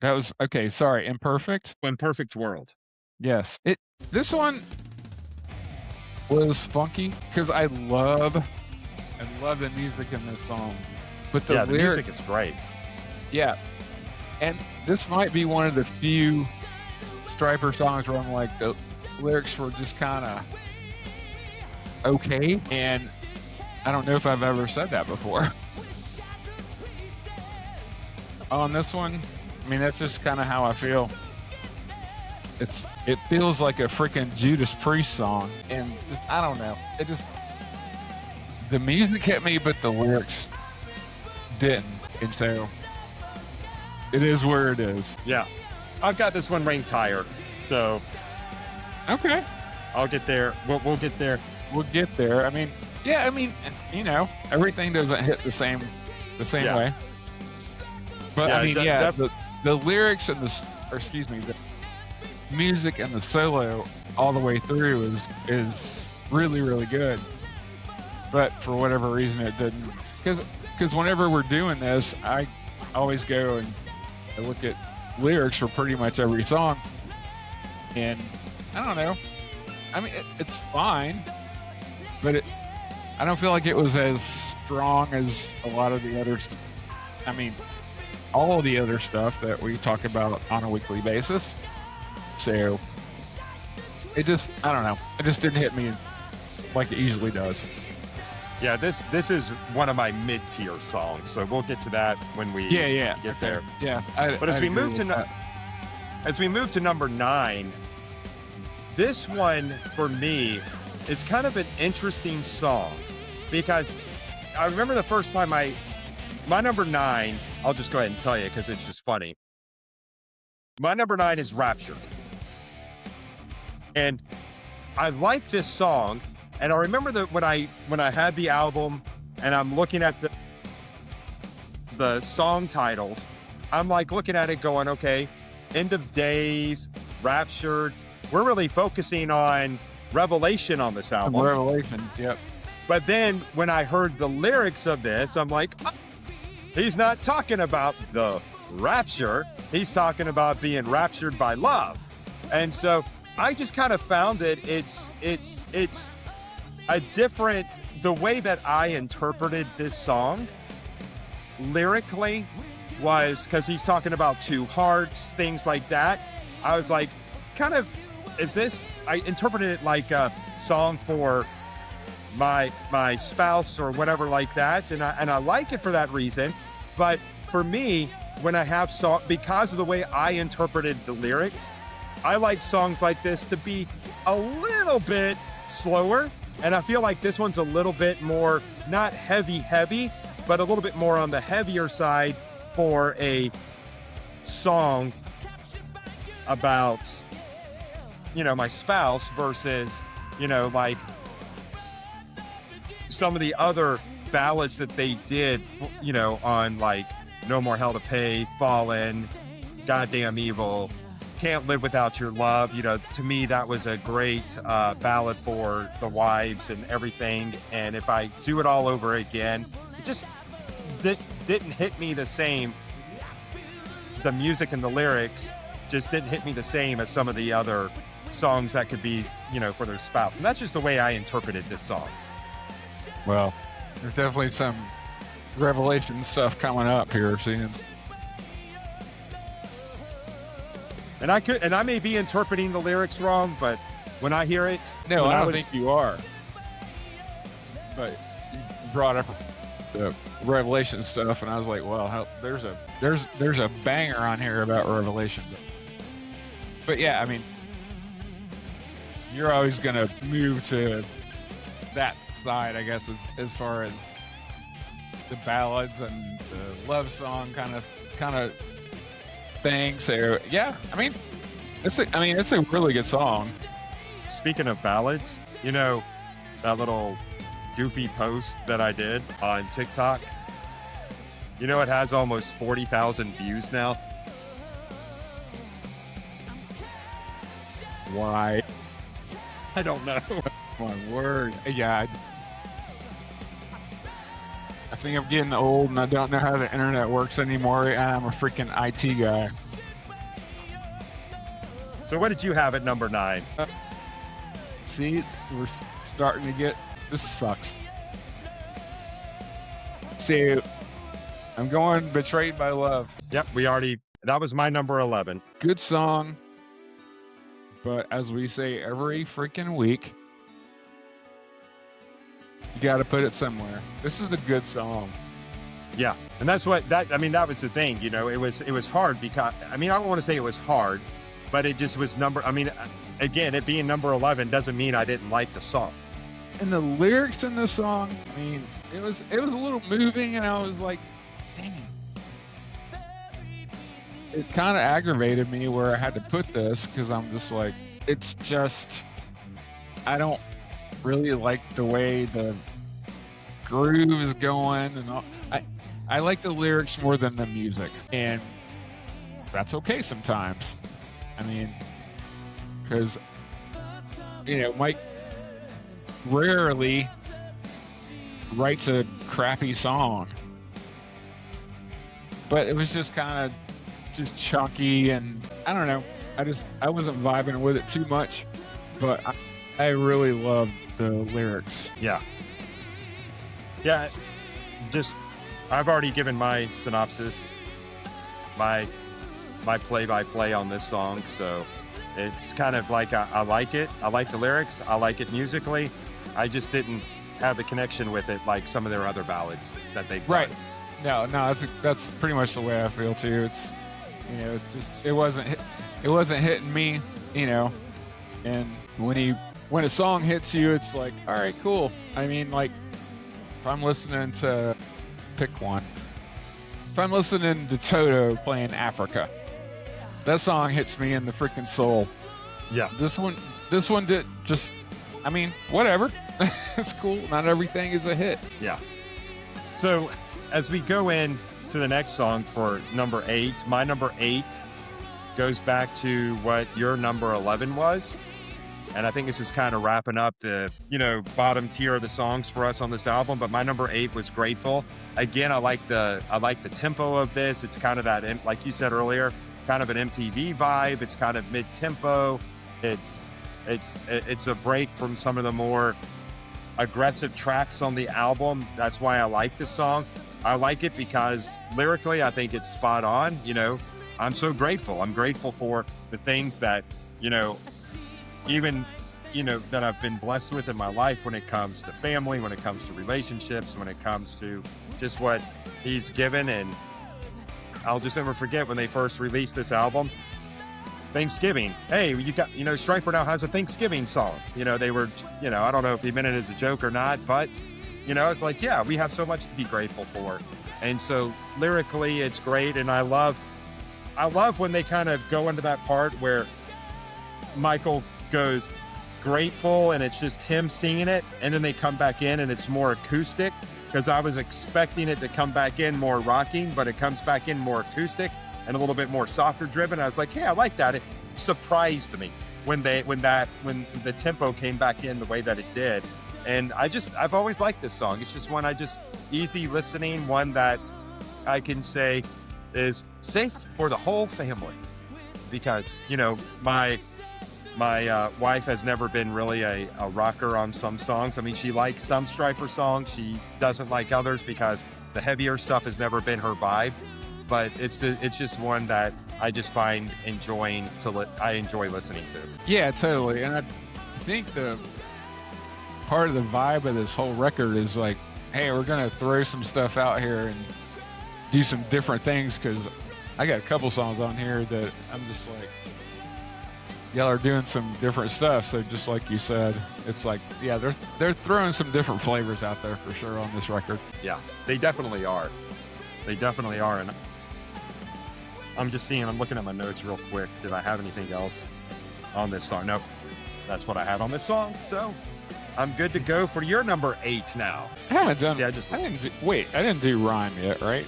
That was okay. Sorry, Imperfect. Imperfect World. Yes. This one was funky because I love the music in this song. But the music is great. Yeah. And this might be one of the few Stryper songs where I'm like, the lyrics were just kind of okay. And I don't know if I've ever said that before. On this one, I mean, that's just kind of how I feel. It feels like a freaking Judas Priest song, and just I don't know. The music hit me, but the lyrics didn't, and so it is where it is. Yeah. I've got this one ranked higher, so Okay. I'll get there. We'll get there. We'll get there. I mean, yeah, I mean, everything doesn't hit the same Yeah. way. But I Yeah, mean, yeah, the lyrics and or excuse me, the music and the solo all the way through is really really good. But for whatever reason, it didn't. Because whenever we're doing this, I always go and I look at lyrics for pretty much every song, and I don't know. I mean, it's fine, but I don't feel like it was as strong as a lot of the others. I mean, all of the other stuff that we talk about on a weekly basis. So I don't know. It just didn't hit me like it usually does. Yeah, this is one of my mid tier songs, so we'll get to that when we Yeah. get Okay. there. Yeah. But as we move to number 9, this one for me is kind of an interesting song because I remember the first time my number 9. I'll just go ahead and tell you because it's just funny. My number 9 is Rapture, and I like this song. And I remember that when I had the album and I'm looking at the song titles, I'm like looking at it going, okay, End of Days, Raptured. We're really focusing on Revelation on this album. Revelation. Yep. But then when I heard the lyrics of this, I'm like, oh, he's not talking about the rapture. He's talking about being raptured by love. And so I just kind of found it's the way that I interpreted this song lyrically was because he's talking about two hearts, things like that. I was like, I interpreted it like a song for my spouse or whatever like that. And I like it for that reason. But for me, when I have because of the way I interpreted the lyrics, I like songs like this to be a little bit slower. And I feel like this one's a little bit more, not heavy, but a little bit more on the heavier side for a song about, my spouse versus, like some of the other ballads that they did, on like No More Hell to Pay, Fallen, Goddamn Evil, Can't Live Without Your Love. To me, that was a great ballad for the wives and everything. And if I do it all over again, it just didn't hit me the same. The music and the lyrics just didn't hit me the same as some of the other songs that could be, for their spouse. And that's just the way I interpreted this song. Well, there's definitely some Revelation stuff coming up here soon. And I may be interpreting the lyrics wrong, but when I hear it, no, I don't think you are. But you brought up the Revelation stuff, and I was like, well, there's a banger on here about Revelation. But yeah, I mean, you're always gonna move to that side, I guess, as far as the ballads and the love song kind of thing. So yeah, I mean, it's a really good song. Speaking of ballads, that little goofy post that I did on TikTok, it has almost 40,000 views now. Why? I don't know. My word. Yeah. I think I'm getting old and I don't know how the internet works anymore. I'm a freaking IT guy. So what did you have at number 9? See, we're starting to get, this sucks. See, I'm going Betrayed by Love. Yep, that was my number 11. Good song. But as we say every freaking week, you got to put it somewhere. This is a good song. Yeah, and that was the thing. It was hard because I don't want to say it was hard, but it just was again, it being number 11 doesn't mean I didn't like the song. And the lyrics in the song, it was a little moving, and I was like, dang. it kind of aggravated me where I had to put this because I'm just like, it's just, I don't really like the way the groove is going and all. I like the lyrics more than the music, and that's okay sometimes. I mean, because Mike rarely writes a crappy song, but it was just kind of just chunky, and I don't know. I wasn't vibing with it too much, but I really loved the lyrics. Yeah. Yeah. Just, I've already given my synopsis, my play-by-play on this song. So it's kind of like, I like it. I like the lyrics. I like it musically. I just didn't have the connection with it like some of their other ballads that they've done. Right. No, that's pretty much the way I feel too. It's it's just it wasn't hitting me, and when a song hits you, it's like, all right, cool. I mean, like, if I'm listening to, pick one. If I'm listening to Toto playing Africa, that song hits me in the freaking soul. Yeah. This one did just, I mean, whatever. It's cool. Not everything is a hit. Yeah. So as we go in to the next song for number 8, my number 8 goes back to what your number 11 was. And I think this is kind of wrapping up the, bottom tier of the songs for us on this album. But my number 8 was Grateful. Again, I like the tempo of this. It's kind of that, like you said earlier, kind of an MTV vibe. It's kind of mid-tempo. It's a break from some of the more aggressive tracks on the album. That's why I like this song. I like it because lyrically, I think it's spot on. I'm so grateful. I'm grateful for the things that, even, that I've been blessed with in my life when it comes to family, when it comes to relationships, when it comes to just what he's given. And I'll just never forget when they first released this album, Thanksgiving. Hey, you got, Stryper now has a Thanksgiving song. They were, I don't know if he meant it as a joke or not, but, it's like, yeah, we have so much to be grateful for. And so lyrically, it's great. And I love when they kind of go into that part where Michael goes grateful and it's just him singing it. And then they come back in and it's more acoustic, because I was expecting it to come back in more rocking, but it comes back in more acoustic and a little bit more softer driven. I was like, hey, I like that. It surprised me when the tempo came back in the way that it did. And I've always liked this song. It's just one easy listening, one that I can say is safe for the whole family, because, my wife has never been really a rocker on some songs. I mean, she likes some Stryper songs. She doesn't like others because the heavier stuff has never been her vibe. But it's just one that I just find I enjoy listening to. Yeah, totally. And I think the part of the vibe of this whole record is like, hey, we're gonna throw some stuff out here and do some different things, because I got a couple songs on here that I'm just like, y'all are doing some different stuff. So just like you said, it's like, yeah, they're throwing some different flavors out there for sure on this record. Yeah, they definitely are. They definitely are. And I'm looking at my notes real quick. Did I have anything else on this song? Nope. That's what I had on this song. So I'm good to go for your number 8 now. I haven't done. I didn't do Rhyme yet, right?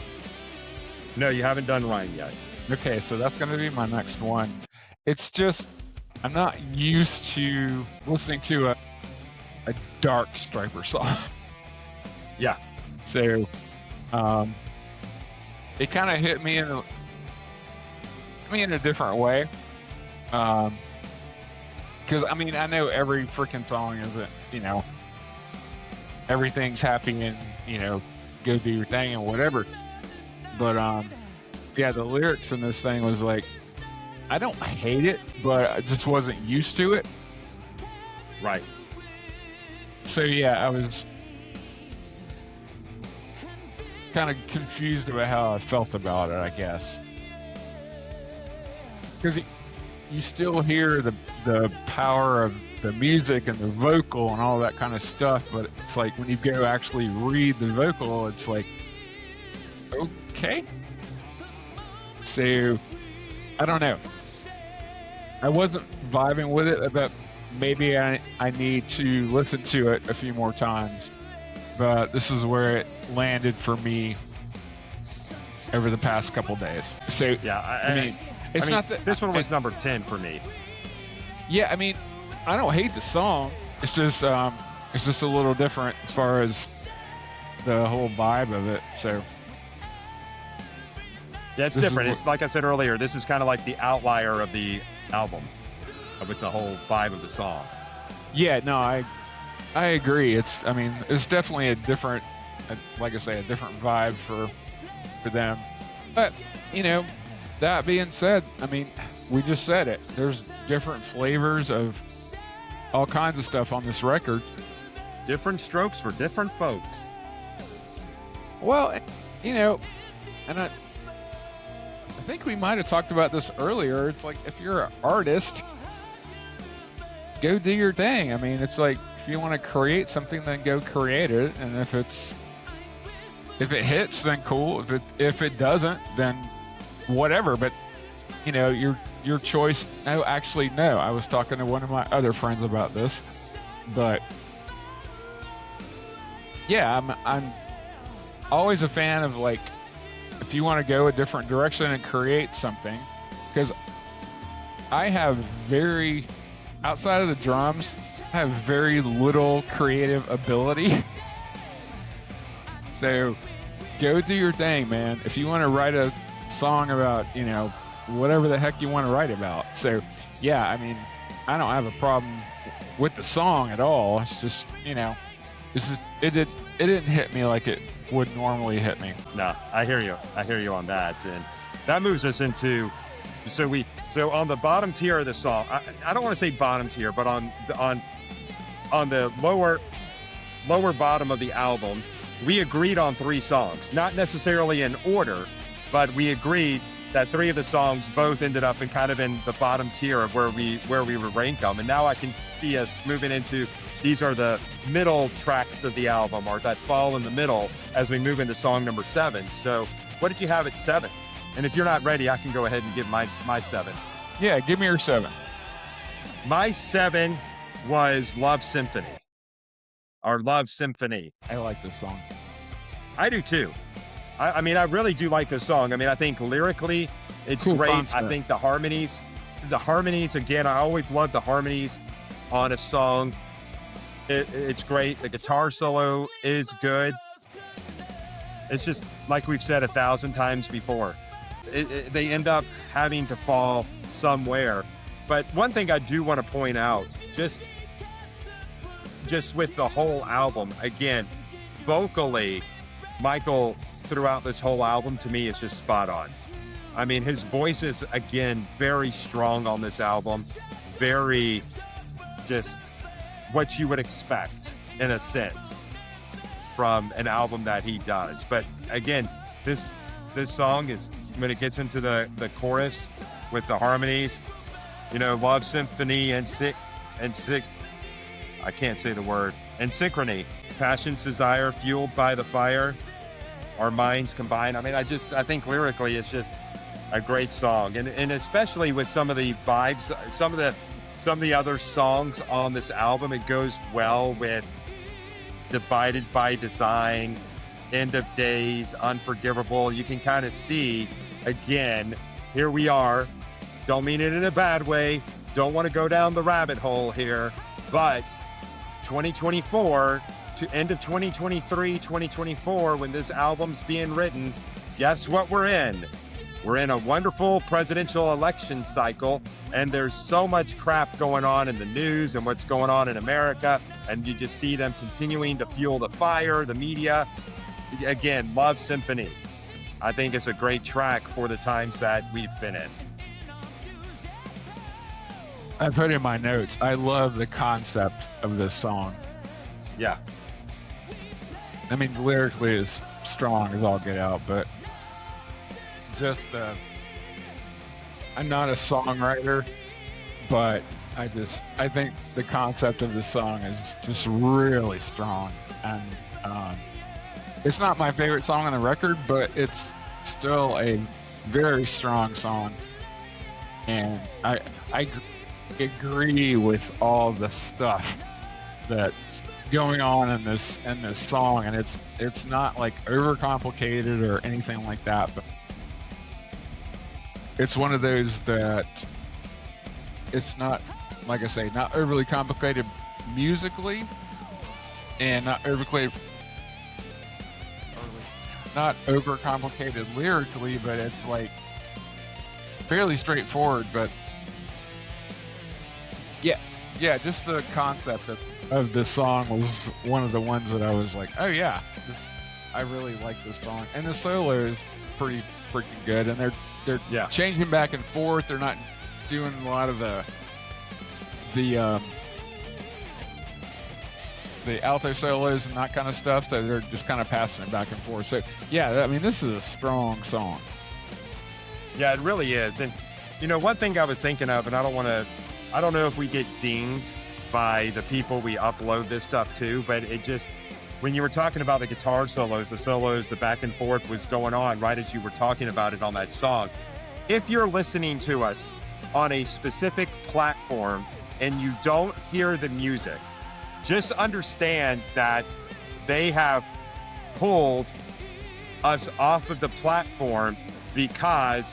No, you haven't done Rhyme yet. Okay, so that's going to be my next one. It's just, I'm not used to listening to a dark Stryper song. Yeah. So, it kind of hit me in a different way. Because I mean, I know every freaking song isn't, everything's happy and go do your thing and whatever. But yeah, the lyrics in this thing was like, I don't hate it, but I just wasn't used to it. Right. So yeah, I was kind of confused about how I felt about it, I guess. Because you still hear the power of the music and the vocal and all that kind of stuff, but it's like when you go actually read the vocal, it's like, okay. So I don't know. I wasn't vibing with it, but maybe I need to listen to it a few more times. But this is where it landed for me over the past couple days. So Yeah, I mean, it's not that this one was number 10 for me. yeah. I mean, I don't hate the song. It's just a little different as far as the whole vibe of it. So Yeah, it's different. It's like I said earlier, this is kind of like the outlier of the album with the whole vibe of the song. yeah, no, I agree. I mean, it's definitely a different, like I say, a different vibe for them. But you know, that being said, I mean, we just said it. There's different flavors of all kinds of stuff on this record. Different strokes for different folks. Well, you know, and I think we might have talked about this earlier. It's like if you're an artist, go do your thing. I mean, it's like if you want to create something, then go create it. And if it hits, then cool. If it doesn't, then whatever. But you know, your choice. No, actually, no. I was talking to one of my other friends about this, but yeah, I'm always a fan of like if you want to go a different direction and create something, because I have outside of the drums, I have very little creative ability. So go do your thing, man. If you want to write a song about, you know, whatever the heck you want to write about. So yeah, I mean, I don't have a problem with the song at all. It's just, you know, it didn't hit me like it would normally hit me. No, I hear you on that. And that moves us into so on the bottom tier of the song, I don't want to say bottom tier, but on the lower bottom of the album, we agreed on 3 songs, not necessarily in order, but we agreed that 3 of the songs both ended up in kind of in the bottom tier of where we would rank them. And now I can see us moving into these are the middle tracks of the album, or that fall in the middle as we move into song number 7. So what did you have at 7? And if you're not ready, I can go ahead and give my 7. Yeah, give me your 7. My 7 was Love Symphony. Or Love Symphony. I like this song. I do too. I mean, I really do like this song. I mean, I think lyrically, it's cool great. concept. I think the harmonies, again, I always love the harmonies on a song. It's great. The guitar solo is good. It's just like we've said 1,000 times before. They end up having to fall somewhere. But one thing I do want to point out, just with the whole album, again, vocally, Michael throughout this whole album to me is just spot on. I mean, his voice is, again, very strong on this album. Very just what you would expect in a sense from an album that he does. But again, this song is, when it gets into the chorus with the harmonies, you know, Love Symphony and I can't say the word, and synchrony, passion's desire fueled by the fire, our minds combined. I mean, I think lyrically it's just a great song, and especially with some of the vibes, some of the other songs on this album, it goes well with Divided by Design, End of Days, Unforgivable. You can kind of see, again, here we are. Don't mean it in a bad way. Don't want to go down the rabbit hole here, but 2024 to end of 2023, 2024, when this album's being written, guess what we're in? We're in a wonderful presidential election cycle, and there's so much crap going on in the news and what's going on in America, and you just see them continuing to fuel the fire, the media. Again, Love Symphony. I think it's a great track for the times that we've been in. I put in my notes, I love the concept of this song. Yeah. I mean, lyrically is strong as all get out, but just I'm not a songwriter, but I think the concept of the song is just really strong, and it's not my favorite song on the record, but it's still a very strong song. and I agree with all the stuff that's going on in this song, and it's not like overcomplicated or anything like that, but it's one of those that it's not, like I say, not overly complicated musically, and not overcomplicated lyrically, but it's like fairly straightforward. But yeah, yeah, just the concept of this song was one of the ones that I was like, oh yeah, this I really like this song, and the solo is pretty freaking good, and they're Yeah. changing back and forth. They're not doing a lot of the um, the alto solos and that kind of stuff. So they're just kind of passing it back and forth. So yeah, I mean, this is a strong song. Yeah, it really is. And one thing I was thinking of, and I don't know if we get dinged by the people we upload this stuff to, but it just, when you were talking about the guitar solos, the back and forth was going on right as you were talking about it on that song. If you're listening to us on a specific platform and you don't hear the music, just understand that they have pulled us off of the platform because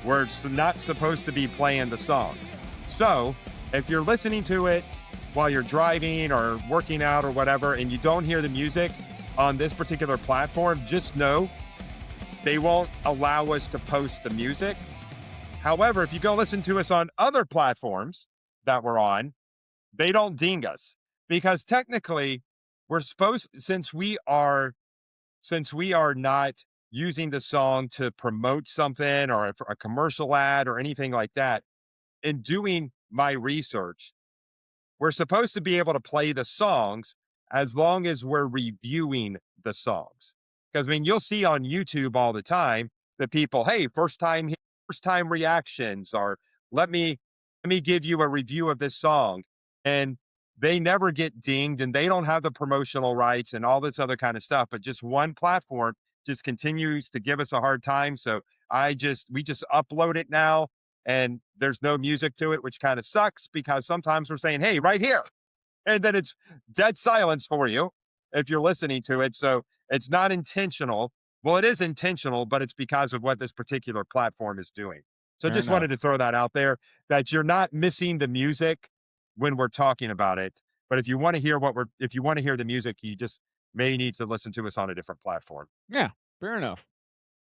we're not supposed to be playing the songs. So if you're listening to it while you're driving or working out or whatever, and you don't hear the music on this particular platform, just know they won't allow us to post the music. However, if you go listen to us on other platforms that we're on, they don't ding us because technically we're supposed, since we are not using the song to promote something or a commercial ad or anything like that. In doing my research, we're supposed to be able to play the songs as long as we're reviewing the songs. Because I mean, you'll see on YouTube all the time that people, hey, first time reactions, or let me give you a review of this song. And they never get dinged and they don't have the promotional rights and all this other kind of stuff. But just one platform just continues to give us a hard time. So we just upload it now and there's no music to it, which kind of sucks because sometimes we're saying, hey, right here. And then it's dead silence for you if you're listening to it. So it's not intentional. Well, it is intentional, but it's because of what this particular platform is doing. So Fair just enough. wanted to throw that out there that you're not missing the music when we're talking about it. But if you want to hear the music, you just may need to listen to us on a different platform. Yeah, fair enough.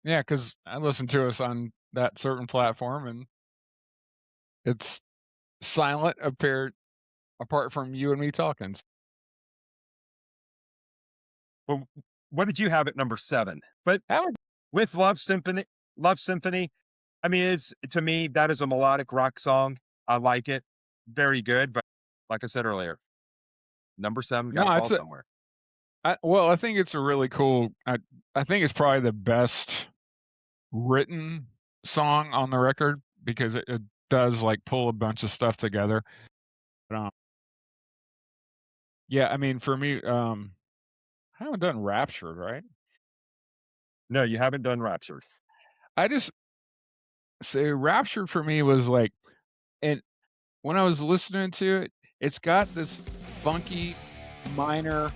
Yeah, because I listen to us on that certain platform, and it's silent apart from you and me talking. Well, what did you have at number 7? But That would with Love Symphony, I mean, it's to me, that is a melodic rock song. I like it. Very good. But like I said earlier, number 7 got to no, fall it's a somewhere. well, I think it's a really cool. I think it's probably the best written song on the record because it does like pull a bunch of stuff together. But, yeah, I mean, for me, I haven't done Raptured, right? No, you haven't done Raptured. I just say Raptured for me was like, and when I was listening to it, it's got this funky minor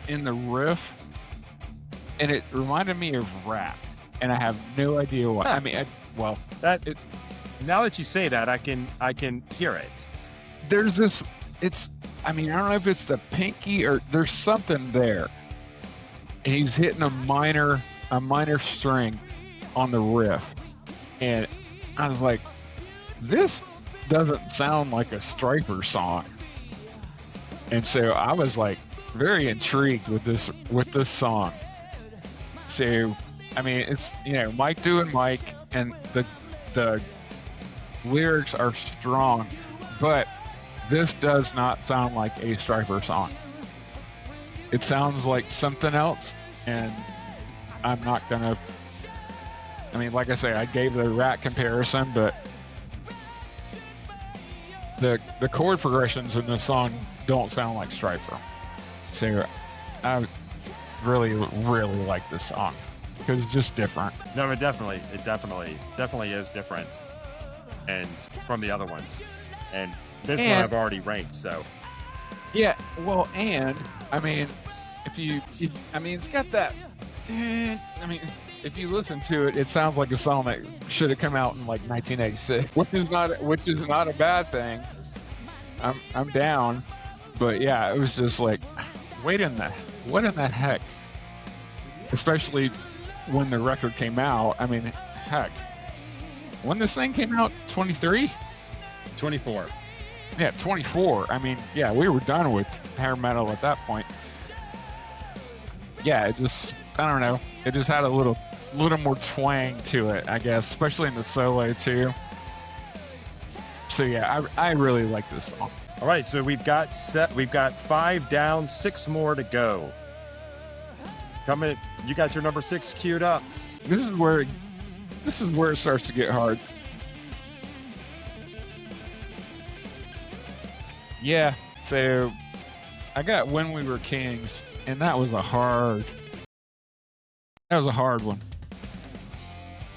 in the riff, and it reminded me of rap, and I have no idea why. Huh, I mean, well, that it now that you say that, I can hear it. there's this. It's. I mean, I don't know if it's the pinky or there's something there. He's hitting a minor string on the riff, and I was like, this doesn't sound like a Stryper song. And so I was like very intrigued with this song. So I mean, it's Mike doing Mike, and the lyrics are strong, but this does not sound like a Stryper song. It sounds like something else, and I'm not gonna. I mean, like I say, I gave the rat comparison, but the chord progressions in the song don't sound like Stryper. So I really, really like this song because it's just different. No, definitely is different. and from the other ones. And this one And I've already ranked. So yeah, well, and I mean, I mean, it's got that. I mean, if you listen to it, it sounds like a song that should have come out in like 1986, which is not a bad thing. I'm down, but yeah, it was just like, what in the heck? Especially when the record came out. I mean, heck, when this thing came out, 23. 24. Yeah, 24. I mean, yeah, we were done with hair metal at that point. Yeah, it just, I don't know. It just had a little more twang to it, I guess, especially in the solo too. So yeah, I really like this song. All right, so we've got 5 down, 6 more to go. Coming, you got your number 6 queued up. This is where it starts to get hard. Yeah, so I got When We Were Kings, and that was a hard one.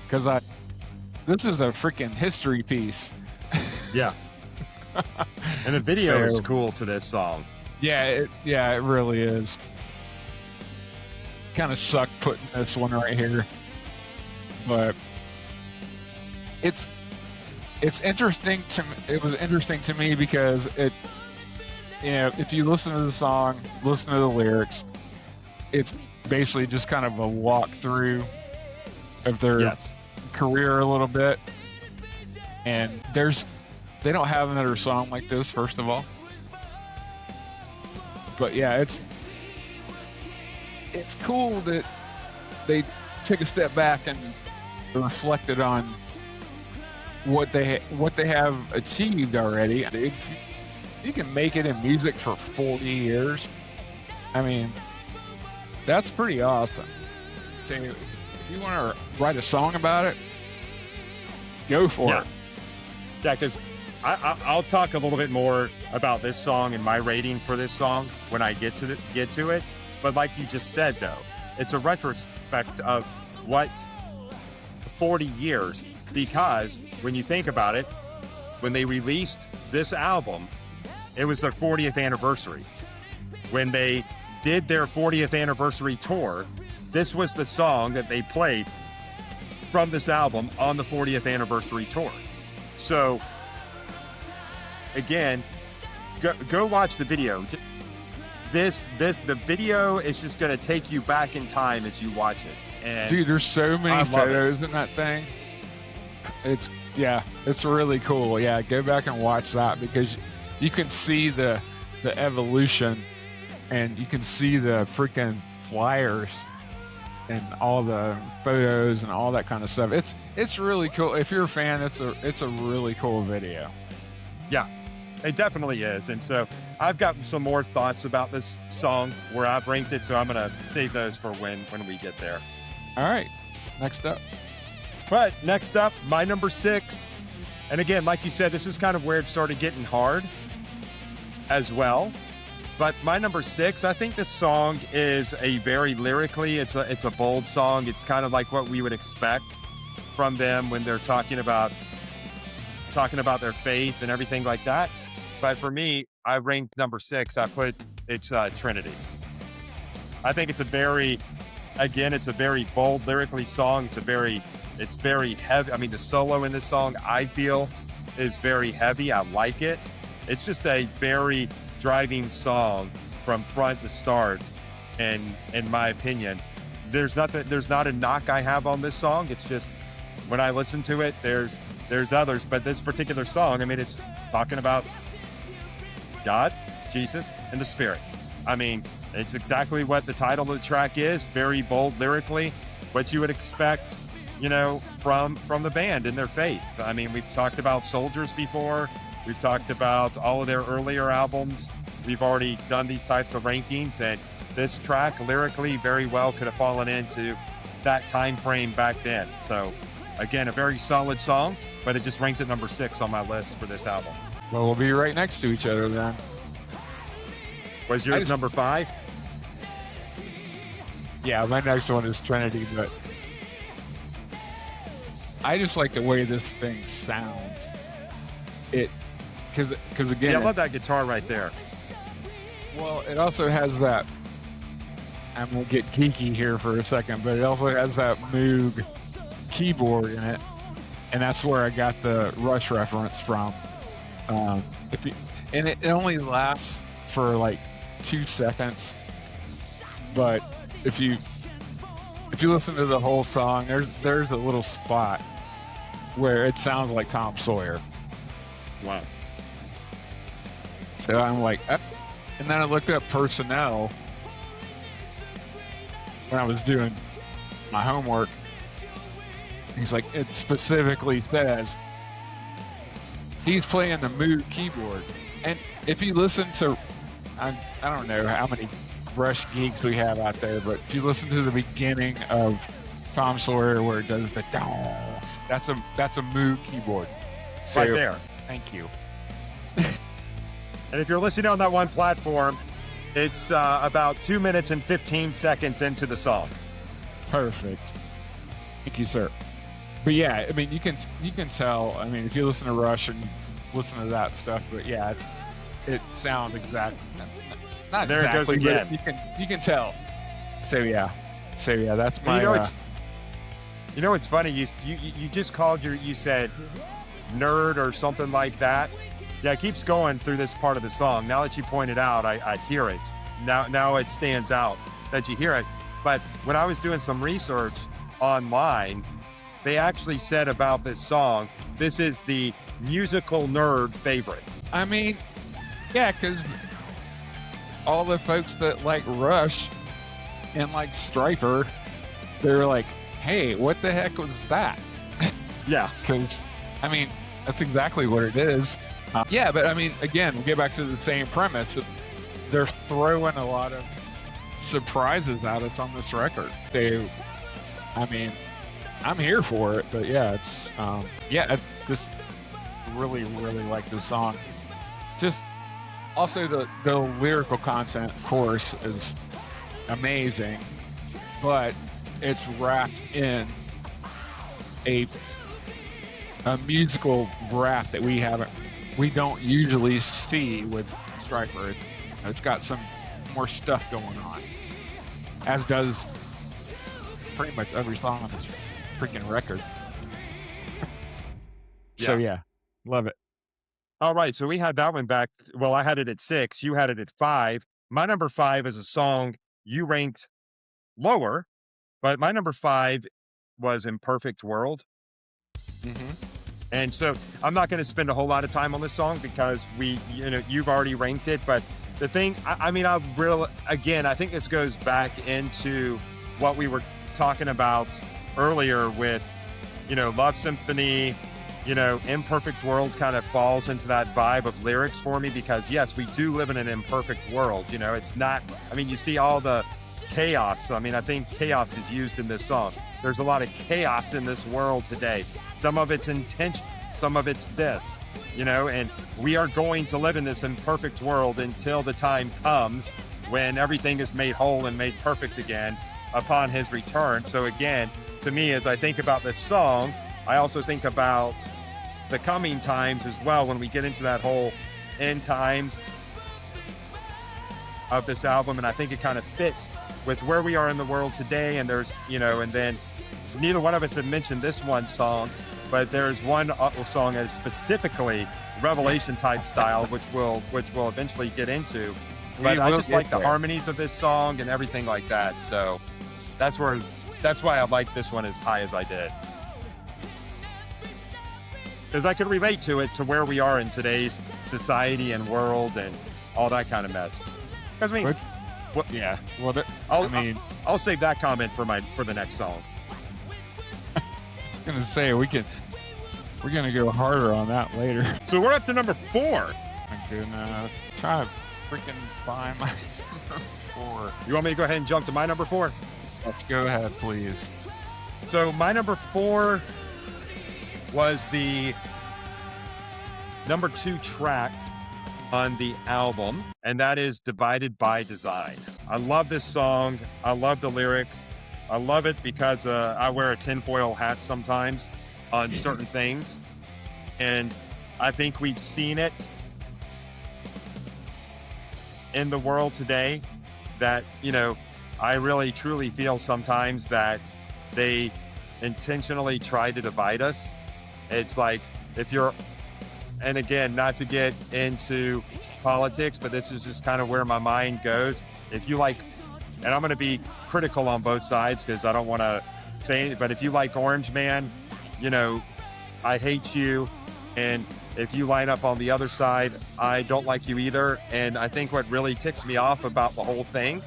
Because this is a freaking history piece. Yeah. And the video So- is cool to this song. Yeah, it really is. Kind of sucked putting this one right here, but it's interesting to me. It was interesting to me because if you listen to the song, listen to the lyrics, it's basically just kind of a walkthrough of their Yes. career a little bit, and they don't have another song like this, first of all. But yeah, it's cool that they took a step back and reflected on what they have achieved already. If you can make it in music for 40 years, I mean, that's pretty awesome. So if you want to write a song about it, go for it. Yeah, because I'll talk a little bit more about this song and my rating for this song when I get to it. But like you just said, though, it's a retrospect of what 40 years, because when you think about it, when they released this album, it was their 40th anniversary. When they did their 40th anniversary tour, this was the song that they played from this album on the 40th anniversary tour. So again, go watch the video. The video is just going to take you back in time as you watch it. And Dude, there's so I many love photos in that thing. It's really cool. Yeah, go back and watch that because you can see the evolution, and you can see the freaking flyers and all the photos and all that kind of stuff. It's really cool. If you're a fan, it's a really cool video. Yeah, it definitely is. And so I've got some more thoughts about this song where I've ranked it. So I'm going to save those for when we get there. All right, next up. But next up, my number 6. And again, like you said, this is kind of where it started getting hard as well. But my number 6, I think this song is a very lyrically, it's a bold song. It's kind of like what we would expect from them when they're talking about their faith and everything like that. But for me, I ranked number 6. I put it's Trinity. I think it's a very bold lyrically song. It's very heavy. I mean, the solo in this song, I feel, is very heavy. I like it. It's just a very driving song from front to start. And in my opinion, there's not a knock I have on this song. It's just when I listen to it, there's others, but this particular song, I mean, it's talking about God, Jesus, and the Spirit. I mean, it's exactly what the title of the track is. Very bold lyrically, what you would expect, from the band and their faith. I mean, we've talked about Soldiers before. We've talked about all of their earlier albums. We've already done these types of rankings, and this track lyrically very well could have fallen into that time frame back then. So again, a very solid song, but it just ranked at number 6 on my list for this album. Well, we'll be right next to each other then. Was yours number 5? Yeah, my next one is Trinity, but I just like the way this thing sounds. it because Yeah, I again, love that guitar right there. well, it also has that. I'm gonna get geeky here for a second, but it also has that Moog keyboard in it, and that's where I got the Rush reference from. If you, and it only lasts for like 2 seconds, but if you listen to the whole song, there's a little spot where it sounds like Tom Sawyer. Wow. So I'm like, and then I looked up personnel when I was doing my homework. He's like, it specifically says he's playing the Moog keyboard. And if you listen to, I don't know how many Rush geeks we have out there, but if you listen to the beginning of Tom Sawyer where it does the dong, that's a Moog keyboard. So, Right there. Thank you. And if you're listening on that one platform, it's about 2 minutes and 15 seconds into the song. Perfect. Thank you, sir. But yeah, I mean, you can tell. I mean, if you listen to Rush and listen to that stuff, but yeah, it sounds exact. Not There exactly, it goes again. but you can tell. So yeah, that's And my. you know what's funny? You just called you said nerd or something like that. Yeah, it keeps going through this part of the song. Now that you pointed out, I hear it. Now it stands out that you hear it. But when I was doing some research online, they actually said about this song, this is the musical nerd favorite. I mean, yeah, because all the folks that like Rush and like Stryper, they're like, hey, what the heck was that? Yeah. Because, I mean, that's exactly what it is. Yeah, but I mean, again, we get back to the same premise. They're throwing a lot of surprises at us on this record. I mean, I'm here for it, but yeah, it's, I just really, really like this song. Just also the lyrical content, of course, is amazing, but it's wrapped in a musical wrap that we don't usually see with Stryper. It's got some more stuff going on, as does pretty much every song on this freaking record. So yeah, love it. All right, so we had that one back. Well, I had it at 6. You had it at 5. My number 5 is a song you ranked lower, but my number 5 was "Imperfect World." Mm-hmm. And so I'm not going to spend a whole lot of time on this song because you've already ranked it. But the thing, again, I think this goes back into what we were talking about earlier with, Love Symphony, Imperfect World kind of falls into that vibe of lyrics for me because, yes, we do live in an imperfect world. It's not, you see all the chaos. I think chaos is used in this song. There's a lot of chaos in this world today. Some of it's intentional, some of it's this, and we are going to live in this imperfect world until the time comes when everything is made whole and made perfect again upon his return. So again, to me, as I think about this song, I also think about the coming times as well when we get into that whole end times of this album. And I think it kind of fits with where we are in the world today. And there's, and then neither one of us had mentioned this one song, but there's one song that is specifically Revelation type style, which we'll eventually get into. But I just like the harmonies of this song and everything like that. So that's why I like this one as high as I did. Because I could relate to it, to where we are in today's society and world and all that kind of mess. Because yeah. Well, I'll save that comment for the next song. I was gonna say we're gonna go harder on that later. So we're up to number 4. I'm gonna try to freaking find my number 4. You want me to go ahead and jump to my number 4? Let's go ahead, please. So my number 4 was the number 2 track on the album, and that is "Divided by Design." I love this song. I love the lyrics. I love it because I wear a tinfoil hat sometimes on certain things. And I think we've seen it in the world today that, I really truly feel sometimes that they intentionally try to divide us. It's like if you're, and again, not to get into politics, but this is just kind of where my mind goes. If you like, and I'm going to be critical on both sides because I don't want to say anything, but if you like Orange Man, you know, I hate you. And if you line up on the other side, I don't like you either. And I think what really ticks me off about the whole thing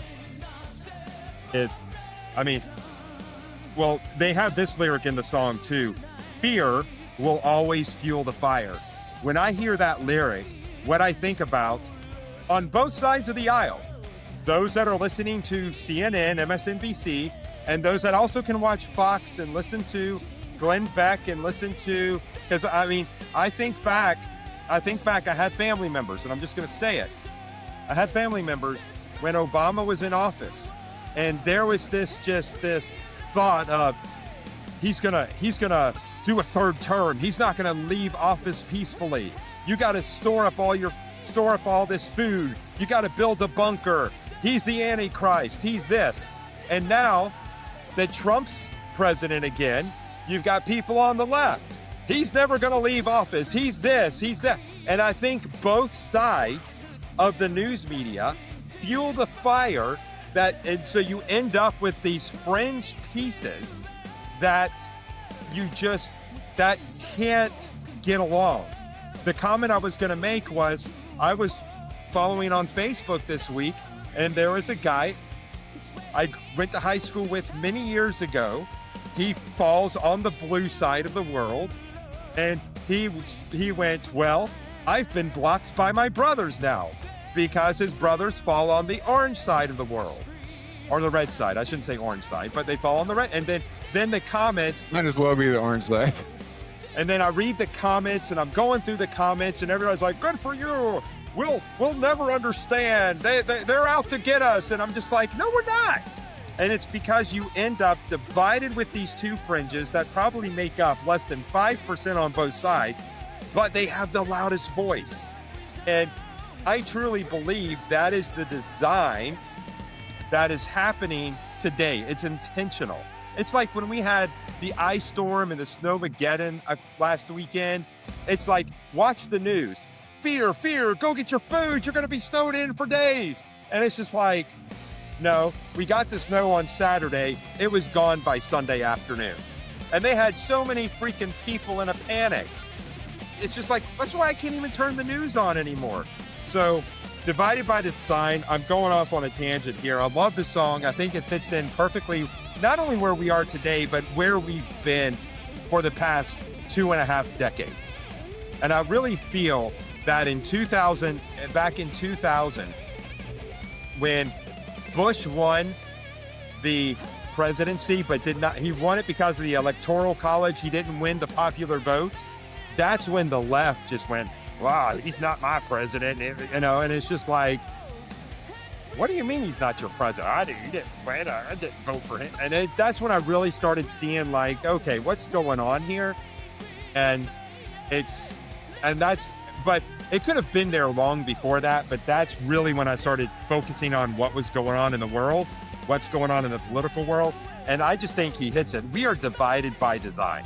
is, I mean, well, they have this lyric in the song too: fear will always fuel the fire. When I hear that lyric, what I think about on both sides of the aisle, those that are listening to CNN, MSNBC, and those that also can watch Fox and listen to Glenn Beck and listen to, because I mean, I think back, I had family members, and I'm just going to say it. I had family members when Obama was in office, and there was this thought of he's gonna do a third term. He's not gonna leave office peacefully. You got to store up all this food. You got to build a bunker. He's the Antichrist. He's this. And now that Trump's president again, you've got people on the left. He's never going to leave office. He's this, he's that. And I think both sides of the news media fuel the fire and so you end up with these fringe pieces that that can't get along. The comment I was going to make was, I was following on Facebook this week, and there was a guy I went to high school with many years ago. He falls on the blue side of the world, and he went, well, I've been blocked by my brothers now because his brothers fall on the orange side of the world, or the red side. I shouldn't say orange side, but they fall on the red. And then the comments Might as well be the orange side. and then I read the comments, and I'm going through the comments, and everybody's like, good for you. We'll never understand. They're out to get us. And I'm just like, no, we're not. And it's because you end up divided with these two fringes that probably make up less than 5% on both sides, but they have the loudest voice. And I truly believe that is the design that is happening today. It's intentional. It's like when we had the ice storm and the snowmageddon last weekend. It's like, watch the news. Fear, go get your food. You're going to be snowed in for days. And it's just like, no, we got the snow on Saturday. It was gone by Sunday afternoon. And they had so many freaking people in a panic. It's just like, that's why I can't even turn the news on anymore. So, divided by design, I'm going off on a tangent here. I love the song. I think it fits in perfectly, not only where we are today, but where we've been for the past 2.5 decades. And I really feel that back in 2000, when Bush won the presidency, but he won it because of the Electoral College. He didn't win the popular vote. That's when the left just went, wow, he's not my president. And it's just like, what do you mean he's not your president? I didn't vote for him. And that's when I really started seeing, like, okay, what's going on here? But it could have been there long before that, but that's really when I started focusing on what was going on in the world, what's going on in the political world. And I just think he hits it. We are divided by design.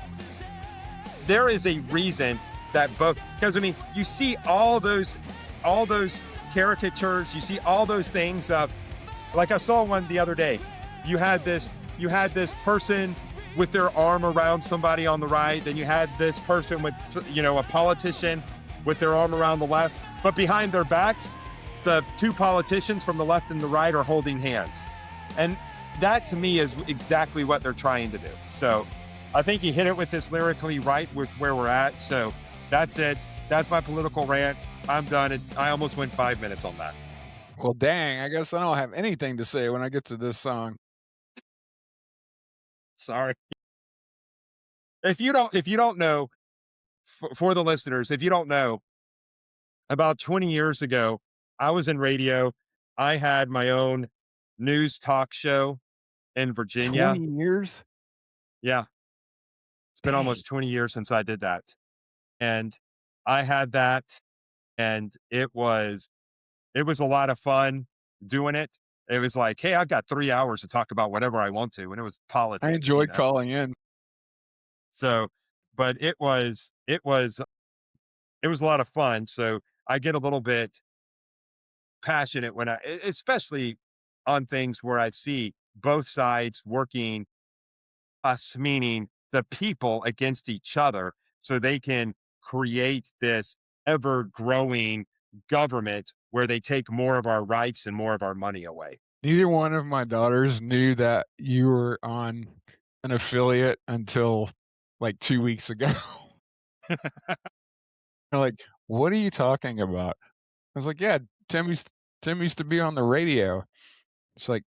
There is a reason that because I mean, you see all those caricatures, you see all those things of, like I saw one the other day. You had this person with their arm around somebody on the right, then you had this person with, a politician with their arm around the left, but behind their backs, the two politicians from the left and the right are holding hands. And that to me is exactly what they're trying to do. So I think he hit it with this lyrically right with where we're at. So that's it. That's my political rant. I'm done. I almost went 5 minutes on that. Well, dang, I guess I don't have anything to say when I get to this song. Sorry. If you don't know, for the listeners, if you don't know, about 20 years ago, I was in radio. I had my own news talk show in Virginia. 20 years? Yeah. It's been Dang. almost 20 years since I did that. And I had that, and it was a lot of fun doing it. It was like, "Hey, I've got 3 hours to talk about whatever I want to," and it was I politics, you enjoyed know? calling in. So, but it was a lot of fun, so I get a little bit passionate when especially on things where I see both sides working, us meaning the people, against each other so they can create this ever growing government where they take more of our rights and more of our money away. Neither one of my daughters knew that you were on an affiliate until, like, 2 weeks ago. They're like, "What are you talking about?" I was like, "Yeah, Tim used to be on the radio." It's like,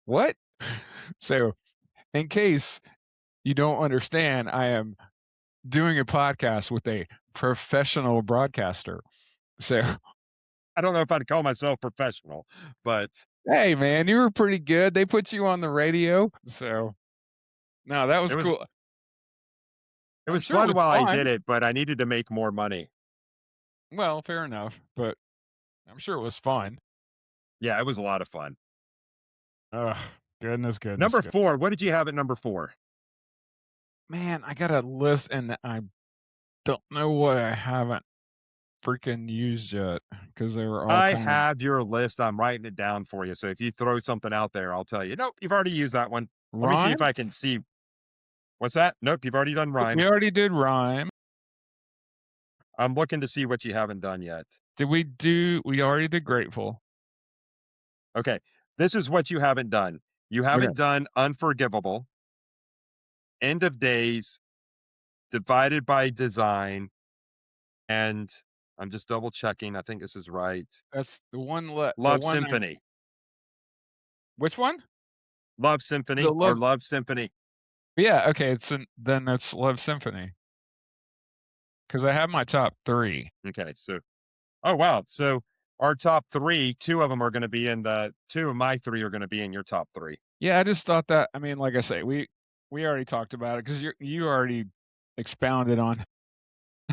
"What?" So, in case you don't understand, I am doing a podcast with a professional broadcaster. So, I don't know if I'd call myself professional, but hey, man, you were pretty good. They put you on the radio. So, no, that it was was cool. it I'm was sure it fun was while I did fun. it, but I needed to make more money. Well, fair enough, but I'm sure it was fun. Yeah, it was a lot of fun. Ugh, goodness, goodness, Number good. 4, what did you have at number 4? Man, I got a list and I don't know what I haven't freaking used yet because they were all I kind of have your list. I'm writing it down for you. So if you throw something out there, I'll tell you, nope, you've already used that one. Let me see if rhyme. I can see. What's that? Nope, you've already done We rhyme. already did rhyme. I'm looking to see what you haven't done yet. Did we do? We already did grateful. Okay. This is what you haven't done. You Okay, haven't done unforgivable, end of days, divided by design, and I'm just double checking. I think this is right. that's the Love one I. Symphony. Which one? Love The Symphony or love. Love Symphony. Yeah. Okay. Then that's Love Symphony because I have my top three. Okay. So, oh, wow. So our top three, two of them are going to be in the two of my three are going to be in your top three. Yeah, I just thought that. I mean, like I say, we already talked about it because you already expounded on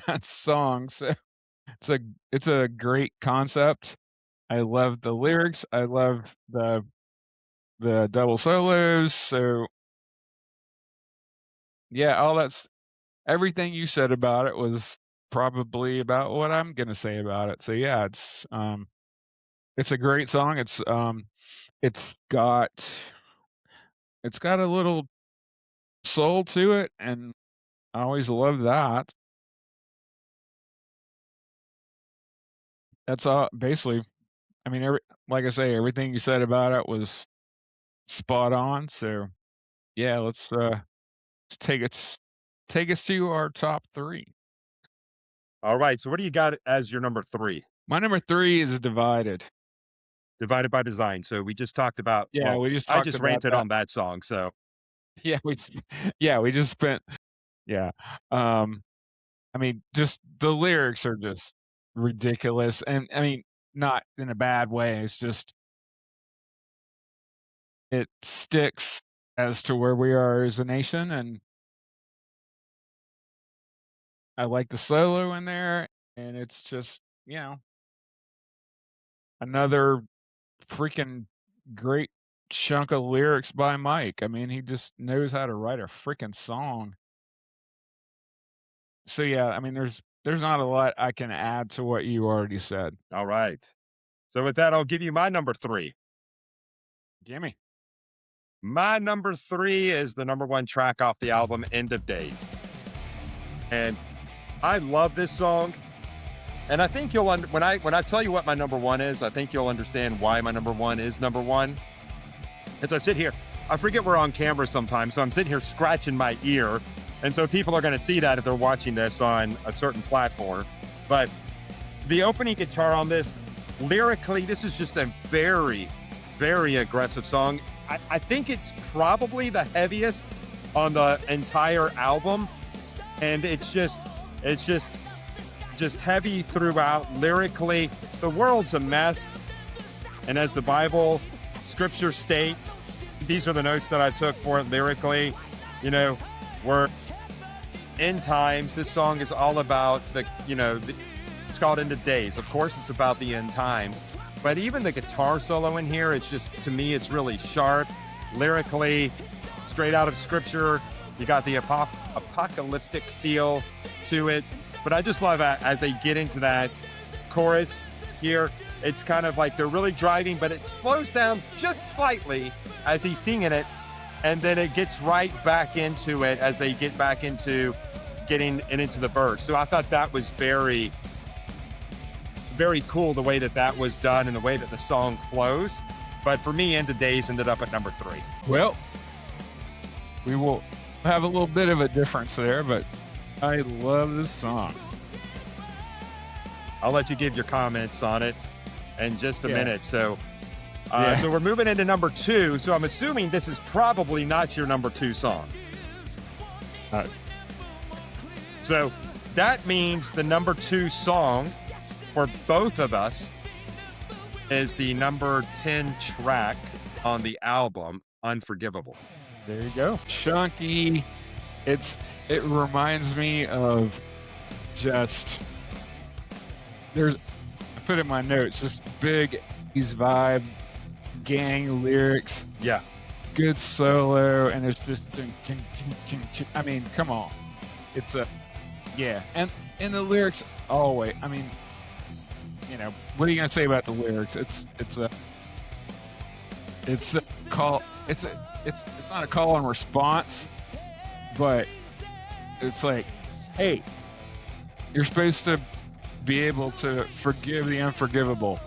that song. So it's a it's a great concept. I love the lyrics. I love the double solos. So yeah, all that's everything you said about it was probably about what I'm gonna say about it. So yeah, it's a great song. It's got it's got a little soul to it, and I always love that. That's all basically. I mean, like I say, everything you said about it was spot on. So yeah, let's take us to our top three. All right. So what do you got as your number three? My number three is Divided. Divided by Design. So we just talked about, Yeah, well, we just I talked just about ranted that. on that song. So, Yeah, yeah, we just spent yeah. Um, I mean, just the lyrics are just ridiculous, and I mean, not in a bad way. It's just it sticks as to where we are as a nation, and I like the solo in there, and it's just another freaking great chunk of lyrics by Mike. I mean, he just knows how to write a freaking song. So yeah, I mean, there's not a lot I can add to what you already said. all right. So with that, I'll give you my number three. Gimme. My number three is the number one track off the album, End of Days. And I love this song. And I think when I tell you what my number one is, I think you'll understand why my number one is number one. As I sit here, I forget we're on camera sometimes, so I'm sitting here scratching my ear. And so people are going to see that if they're watching this on a certain platform. But the opening guitar on this, lyrically, this is just a very, very aggressive song. I think it's probably the heaviest on the entire album. And it's just heavy throughout. Lyrically, the world's a mess. And as the Bible scripture states, these are the notes that I took for it lyrically. You know, we're end times. This song is all about it's called End of Days. Of course, it's about the end times. But even the guitar solo in here, it's just, to me, it's really sharp, lyrically, straight out of scripture. You got the apocalyptic feel to it. But I just love as they get into that chorus here, it's kind of like they're really driving, but it slows down just slightly as he's singing it. And then it gets right back into it as they get back into getting into the verse. So I thought that was very, very cool, the way that was done and the way that the song flows. But for me, End of Days ended up at number 3. Well, we will have a little bit of a difference there, but I love this song. I'll let you give your comments on it in just a minute. So Yeah. we're moving into number 2. So I'm assuming this is probably not your number 2 song. So that means the number 2 song for both of us is the number 10 track on the album, Unforgivable. There you go. Chunky. It reminds me of just I put in my notes, just big 80s vibe, gang lyrics. Yeah. Good solo, and it's just I mean, come on. It's and the lyrics always, I mean, what are you gonna say about the lyrics? It's a call. It's not a call and response, but it's like, hey, you're supposed to be able to forgive the unforgivable.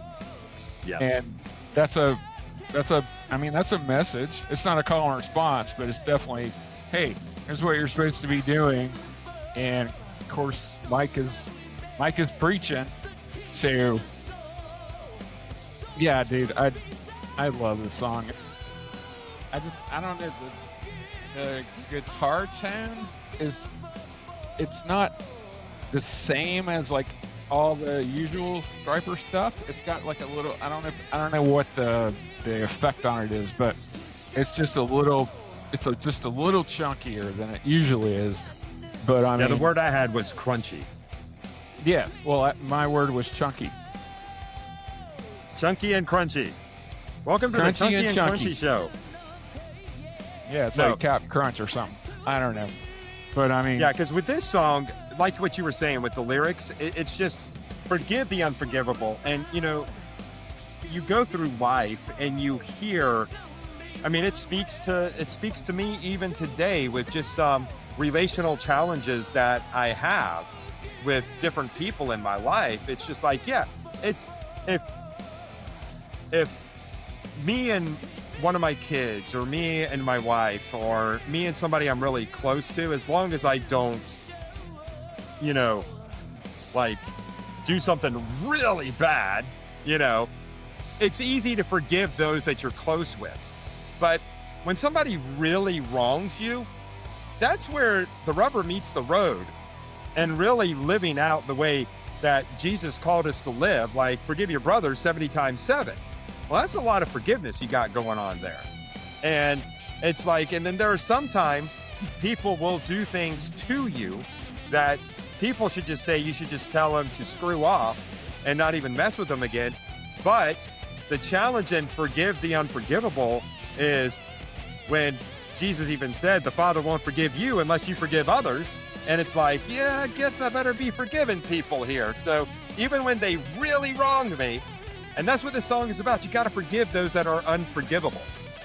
Yes. And that's a message. It's not a call and response, but it's definitely, hey, here's what you're supposed to be doing. And of course, Mike is preaching. So yeah, dude, I love this song. I don't know, the guitar tone it's not the same as like all the usual Stryper stuff. It's got like a little, I don't know what the effect on it is, but it's just a little chunkier than it usually is. But I mean, the word I had was crunchy. Yeah, well, my word was chunky. Chunky and crunchy. Welcome to the Chunky and Crunchy show. Yeah, it's like Cap Crunch or something. I don't know. But I mean, yeah, because with this song, like what you were saying with the lyrics, it's just forgive the unforgivable. And, you go through life and you hear, I mean, it speaks to me even today with just some relational challenges that I have with different people in my life. It's just like, yeah, it's if me and one of my kids, or me and my wife, or me and somebody I'm really close to, as long as I don't, like do something really bad, it's easy to forgive those that you're close with. But when somebody really wrongs you, that's where the rubber meets the road, and really living out the way that Jesus called us to live, like forgive your brother 70 times 7. Well, that's a lot of forgiveness you got going on there. And it's like, and then there are sometimes people will do things to you that people should just say, you should just tell them to screw off and not even mess with them again. But the challenge in forgive the unforgivable is when Jesus even said, the Father won't forgive you unless you forgive others. And it's like, yeah, I guess I better be forgiving people here. So even when they really wronged me, and that's what this song is about, you got to forgive those that are unforgivable.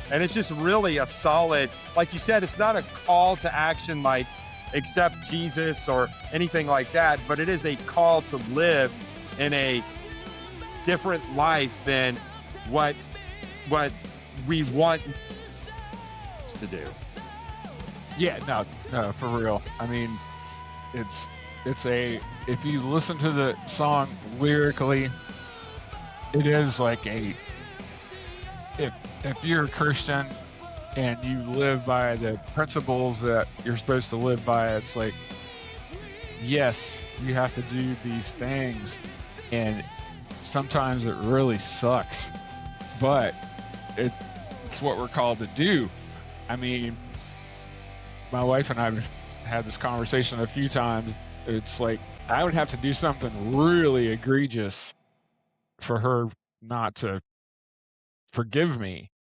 And it's just really a solid, like you said, it's not a call to action like accept Jesus or anything like that, but it is a call to live in a different life than what we want to do. Yeah, no, for real. I mean, if you listen to the song lyrically, it is like if you're a Christian and you live by the principles that you're supposed to live by, it's like, yes, you have to do these things, and sometimes it really sucks, but it's what we're called to do. I mean, my wife and I had this conversation a few times. It's like I would have to do something really egregious for her not to forgive me.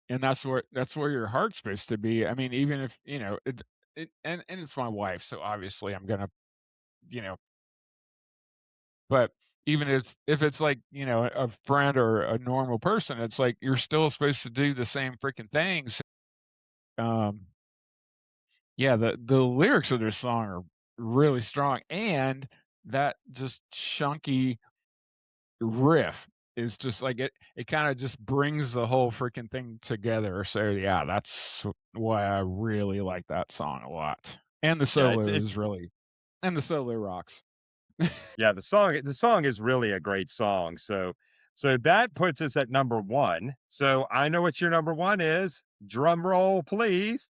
And that's where your heart's supposed to be. I mean, even if, and it's my wife, so obviously I'm gonna, you know, but even if it's like, a friend or a normal person, it's like you're still supposed to do the same freaking things. Um, yeah, the lyrics of this song are really strong, and that just chunky riff is just like it kinda just brings the whole freaking thing together, so, yeah, that's why I really like that song a lot, and the Yeah, solo is really and the solo rocks. yeah, the song is really a great song. So that puts us at number 1. So I know what your number 1 is. Drum roll, please.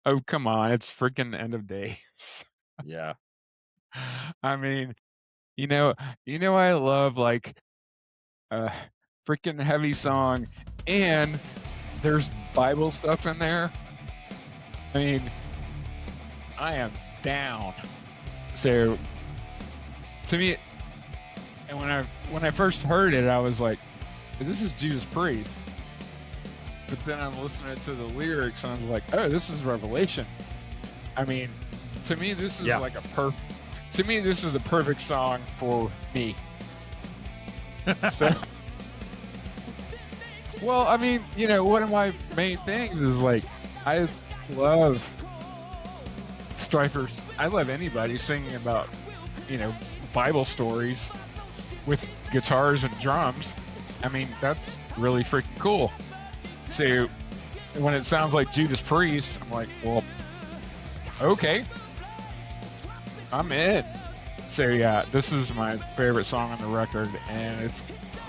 Oh, come on, it's freaking End of Days. Yeah. I mean, you know I love, like, a freaking heavy song, and there's Bible stuff in there. I mean, I am down. So, to me and when I first heard it, I was like, "This is Judas Priest." But then I'm listening to the lyrics, and I'm like, "Oh, this is Revelation." I mean, to me, this is Yeah. like to me, this is a perfect song for me. So, well, I mean, one of my main things is like, I love Stryper's. I love anybody singing about, you know, Bible stories with guitars and drums. I mean, that's really freaking cool. So when it sounds like Judas Priest, I'm like, well, okay, I'm in. So yeah, this is my favorite song on the record, and it's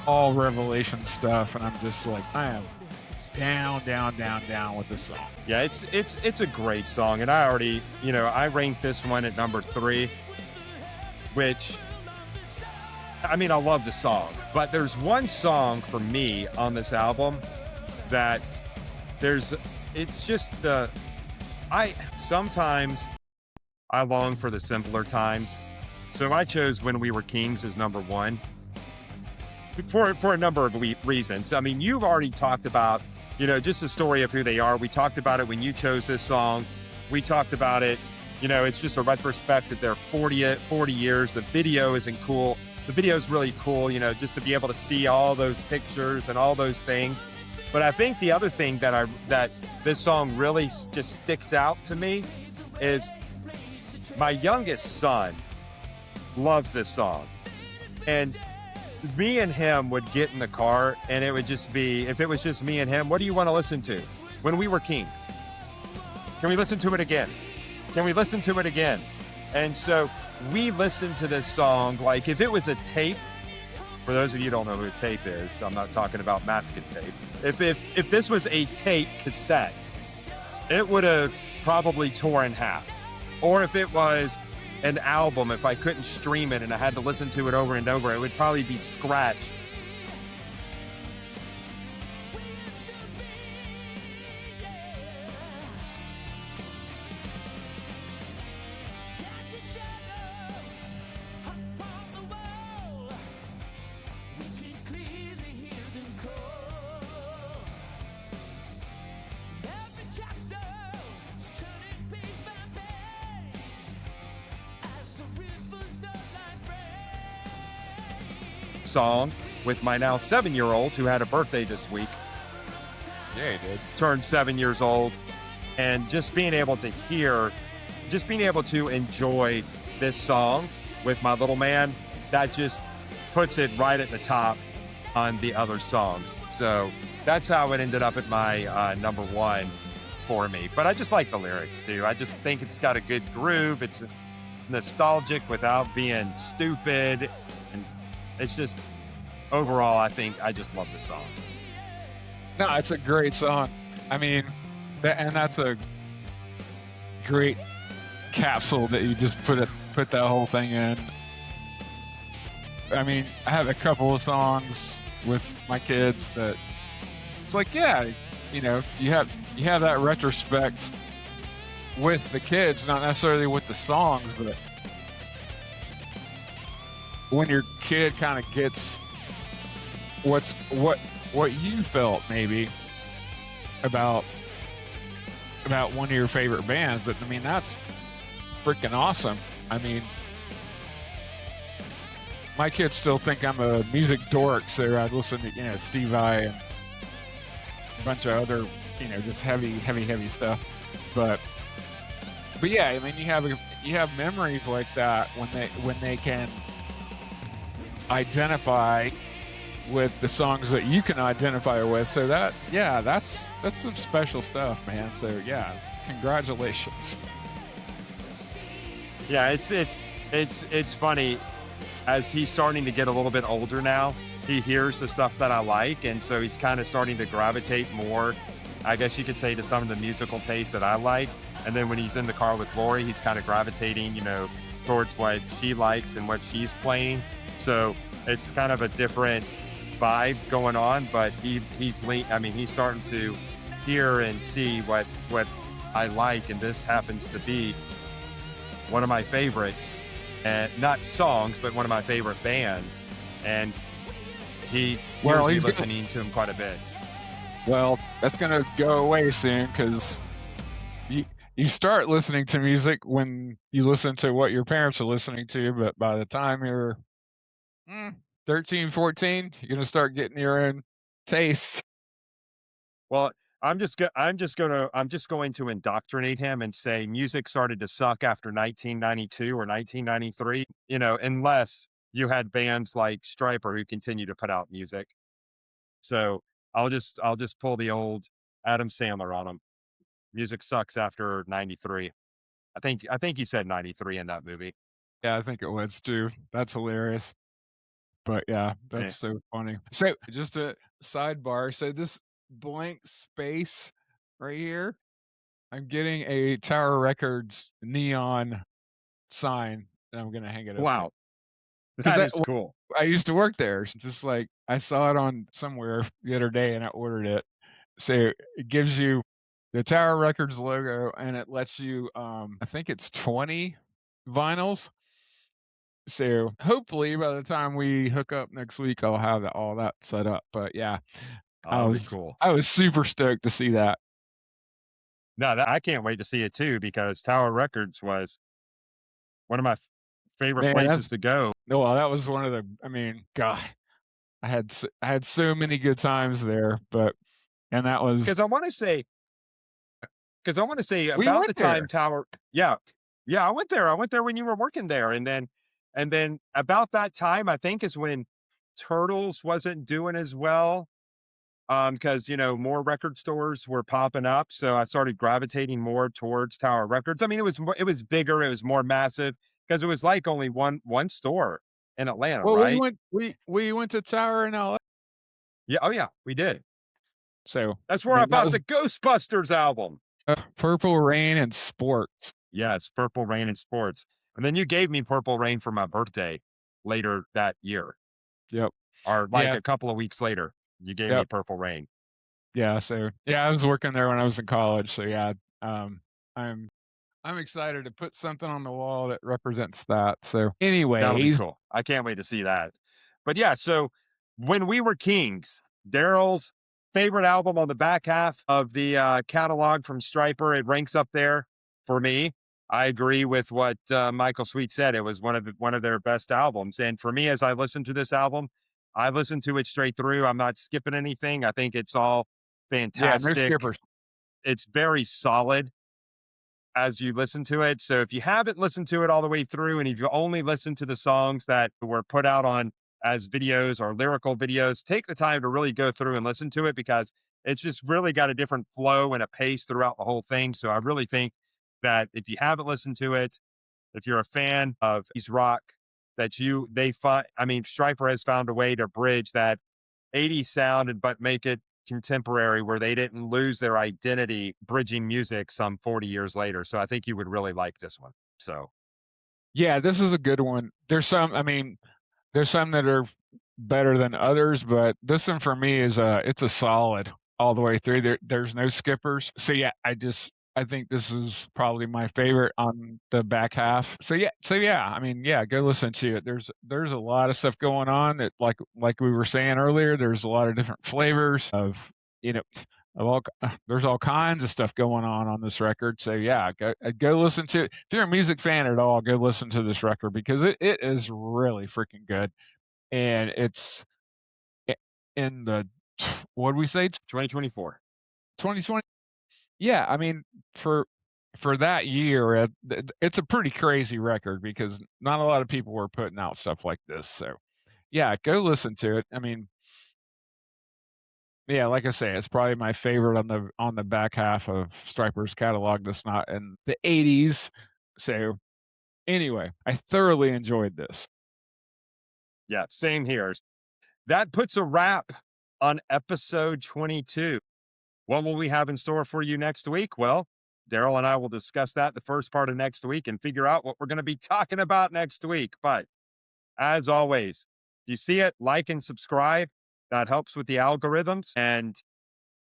all Revelation stuff, and I'm just like, I am down, down, down, down with this song. Yeah, it's a great song, and I already, I ranked this one at number 3, which, I mean, I love the song, but there's one song for me on this album that it's just sometimes I long for the simpler times. So I chose When We Were Kings as number 1 for a number of reasons. I mean, you've already talked about, just the story of who they are. We talked about it when you chose this song. We talked about it, it's just a retrospect that 40 years. The video isn't cool. The video is really cool, just to be able to see all those pictures and all those things. But I think the other thing that this song really just sticks out to me is my youngest son loves this song. And me and him would get in the car, and it would just be, if it was just me and him, what do you want to listen to? When We Were Kings. Can we listen to it again? Can we listen to it again? And so we listened to this song like if it was a tape. For those of you who don't know who a tape is, I'm not talking about masking tape. If this was a tape cassette, it would have probably tore in half. Or if it was an album, if I couldn't stream it and I had to listen to it over and over, it would probably be scratched. Song with my now 7-year-old who had a birthday this week. Yeah, he did. Turned 7 years old, and just being able to enjoy this song with my little man, that just puts it right at the top on the other songs. So that's how it ended up at my number 1 for me. But I just like the lyrics too. I just think it's got a good groove. It's nostalgic without being stupid, and it's just, overall, I think I just love the song. No, it's a great song. I mean, that's a great capsule that you just put that whole thing in. I mean, I have a couple of songs with my kids that it's like, yeah, you have that retrospect with the kids, not necessarily with the songs, but when your kid kind of gets what's what you felt maybe about one of your favorite bands. I mean, that's freaking awesome. I mean, my kids still think I'm a music dork, so I'd listen to Steve Vai and a bunch of other just heavy stuff. But yeah, I mean, you have memories like that when they can identify with the songs that you can identify with. So that's some special stuff, man. So yeah, congratulations. Yeah, it's funny as he's starting to get a little bit older now. He hears the stuff that I like, and so he's kind of starting to gravitate more, I guess you could say, to some of the musical taste that I like. And then when he's in the car with Lori, he's kind of gravitating, towards what she likes and what she's playing. So it's kind of a different vibe going on, but he's starting to hear and see what I like, and this happens to be one of my favorites, and not songs, but one of my favorite bands. And he hears me listening to him quite a bit. Well, that's gonna go away soon because you start listening to music when you listen to what your parents are listening to, but by the time you're 13, 14, you're gonna start getting your own tastes. Well, I'm just going to indoctrinate him and say music started to suck after 1992 or 1993, unless you had bands like Stryper who continue to put out music. So I'll just pull the old Adam Sandler on him. Music sucks after 93. I think he said 93 in that movie. Yeah, I think it was too. That's hilarious. But yeah, Eh, that's so funny. So just a sidebar. So this blank space right here, I'm getting a Tower Records neon sign, and I'm gonna hang it up there Wow, because that is cool. I used to work there. So just like I saw it on somewhere the other day, and I ordered it. So it gives you the Tower Records logo, and it lets you, I think it's 20 vinyls. So hopefully by the time we hook up next week, I'll have all that set up. But yeah, Oh, that'll be cool. I was super stoked to see that. No, I can't wait to see it too because Tower Records was one of my favorite Man, places that's to go. no, well, that was one of the. I mean, God, I had so many good times there, but and that was Because I want to say Because I want to say we about went the time there. Tower, yeah, yeah, I went there. I went there when you were working there, and then about that time, I think is when Turtles wasn't doing as well. Because more record stores were popping up, so I started gravitating more towards Tower Records. I mean, it was bigger, it was more massive because it was like only one store in Atlanta, Well, right? we went to Tower in LA. Yeah, oh yeah, we did. So That's I where I mean, that bought was the Ghostbusters album. Purple Rain and Sports. Yes, Purple Rain in sports. And then you gave me Purple Rain for my birthday later that year, Yep. or like Yeah. a couple of weeks later, you gave me Yep. Purple Rain. Yeah. So yeah, I was working there when I was in college. So yeah, um, I'm I'm excited to put something on the wall that represents that. So, That'll be anyways, cool. I can't wait to see that. But yeah, so when we were kings, Daryl's favorite album on the back half of the catalog from Stryper, it ranks up there for me. I agree with what Michael Sweet said. It was one of their best albums, and for me, as I listened to this album, I listened to it straight through. I'm not skipping anything. I think it's all yeah, no fantastic. skippers. It's very solid as you listen to it. So if you haven't listened to it all the way through, and if you only listen to the songs that were put out on as videos or lyrical videos, take the time to really go through and listen to it because it's just really got a different flow and a pace throughout the whole thing. So I really think that if you haven't listened to it, if you're a fan of East rock, that they find, I mean, Stryper has found a way to bridge that 80s sound but make it contemporary where they didn't lose their identity bridging music some 40 years later. So I think you would really like this one. So Yeah, this is a good one. There's some that are better than others, but this one for me is it's a solid. all the way through. There's no skippers. So yeah, I think this is probably my favorite on the back half. So yeah, I mean, yeah, go listen to it. There's a lot of stuff going on that like we were saying earlier, there's a lot of different flavors of, you know, of all there's all kinds of stuff going on this record. So yeah, go listen to it. If you're a music fan at all, go listen to this record because it is really freaking good. And it's in the what did we say? 2024. 2020. Yeah, I mean, for for that year, it's a pretty crazy record because not a lot of people were putting out stuff like this. So, yeah, go listen to it. I mean, yeah, like I say, it's probably my favorite on the back half of Stryper's catalog that's not in the '80s. So, anyway, I thoroughly enjoyed this. Yeah, same here. That puts a wrap on episode 22. What will we have in store for you next week? Well, Daryl and I will discuss that the first part of next week and figure out what we're going to be talking about next week. But as always, you see it, like and subscribe. That helps with the algorithms. And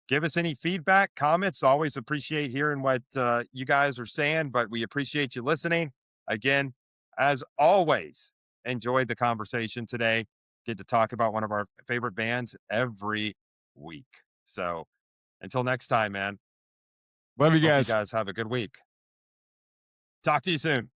give us any feedback, comments. Always appreciate hearing what you guys are saying, but we appreciate you listening. Again, as always, enjoyed the conversation today. Get to talk about one of our favorite bands every week. So until next time, man, Love you hope you guys. guys have a good week. Talk to you soon.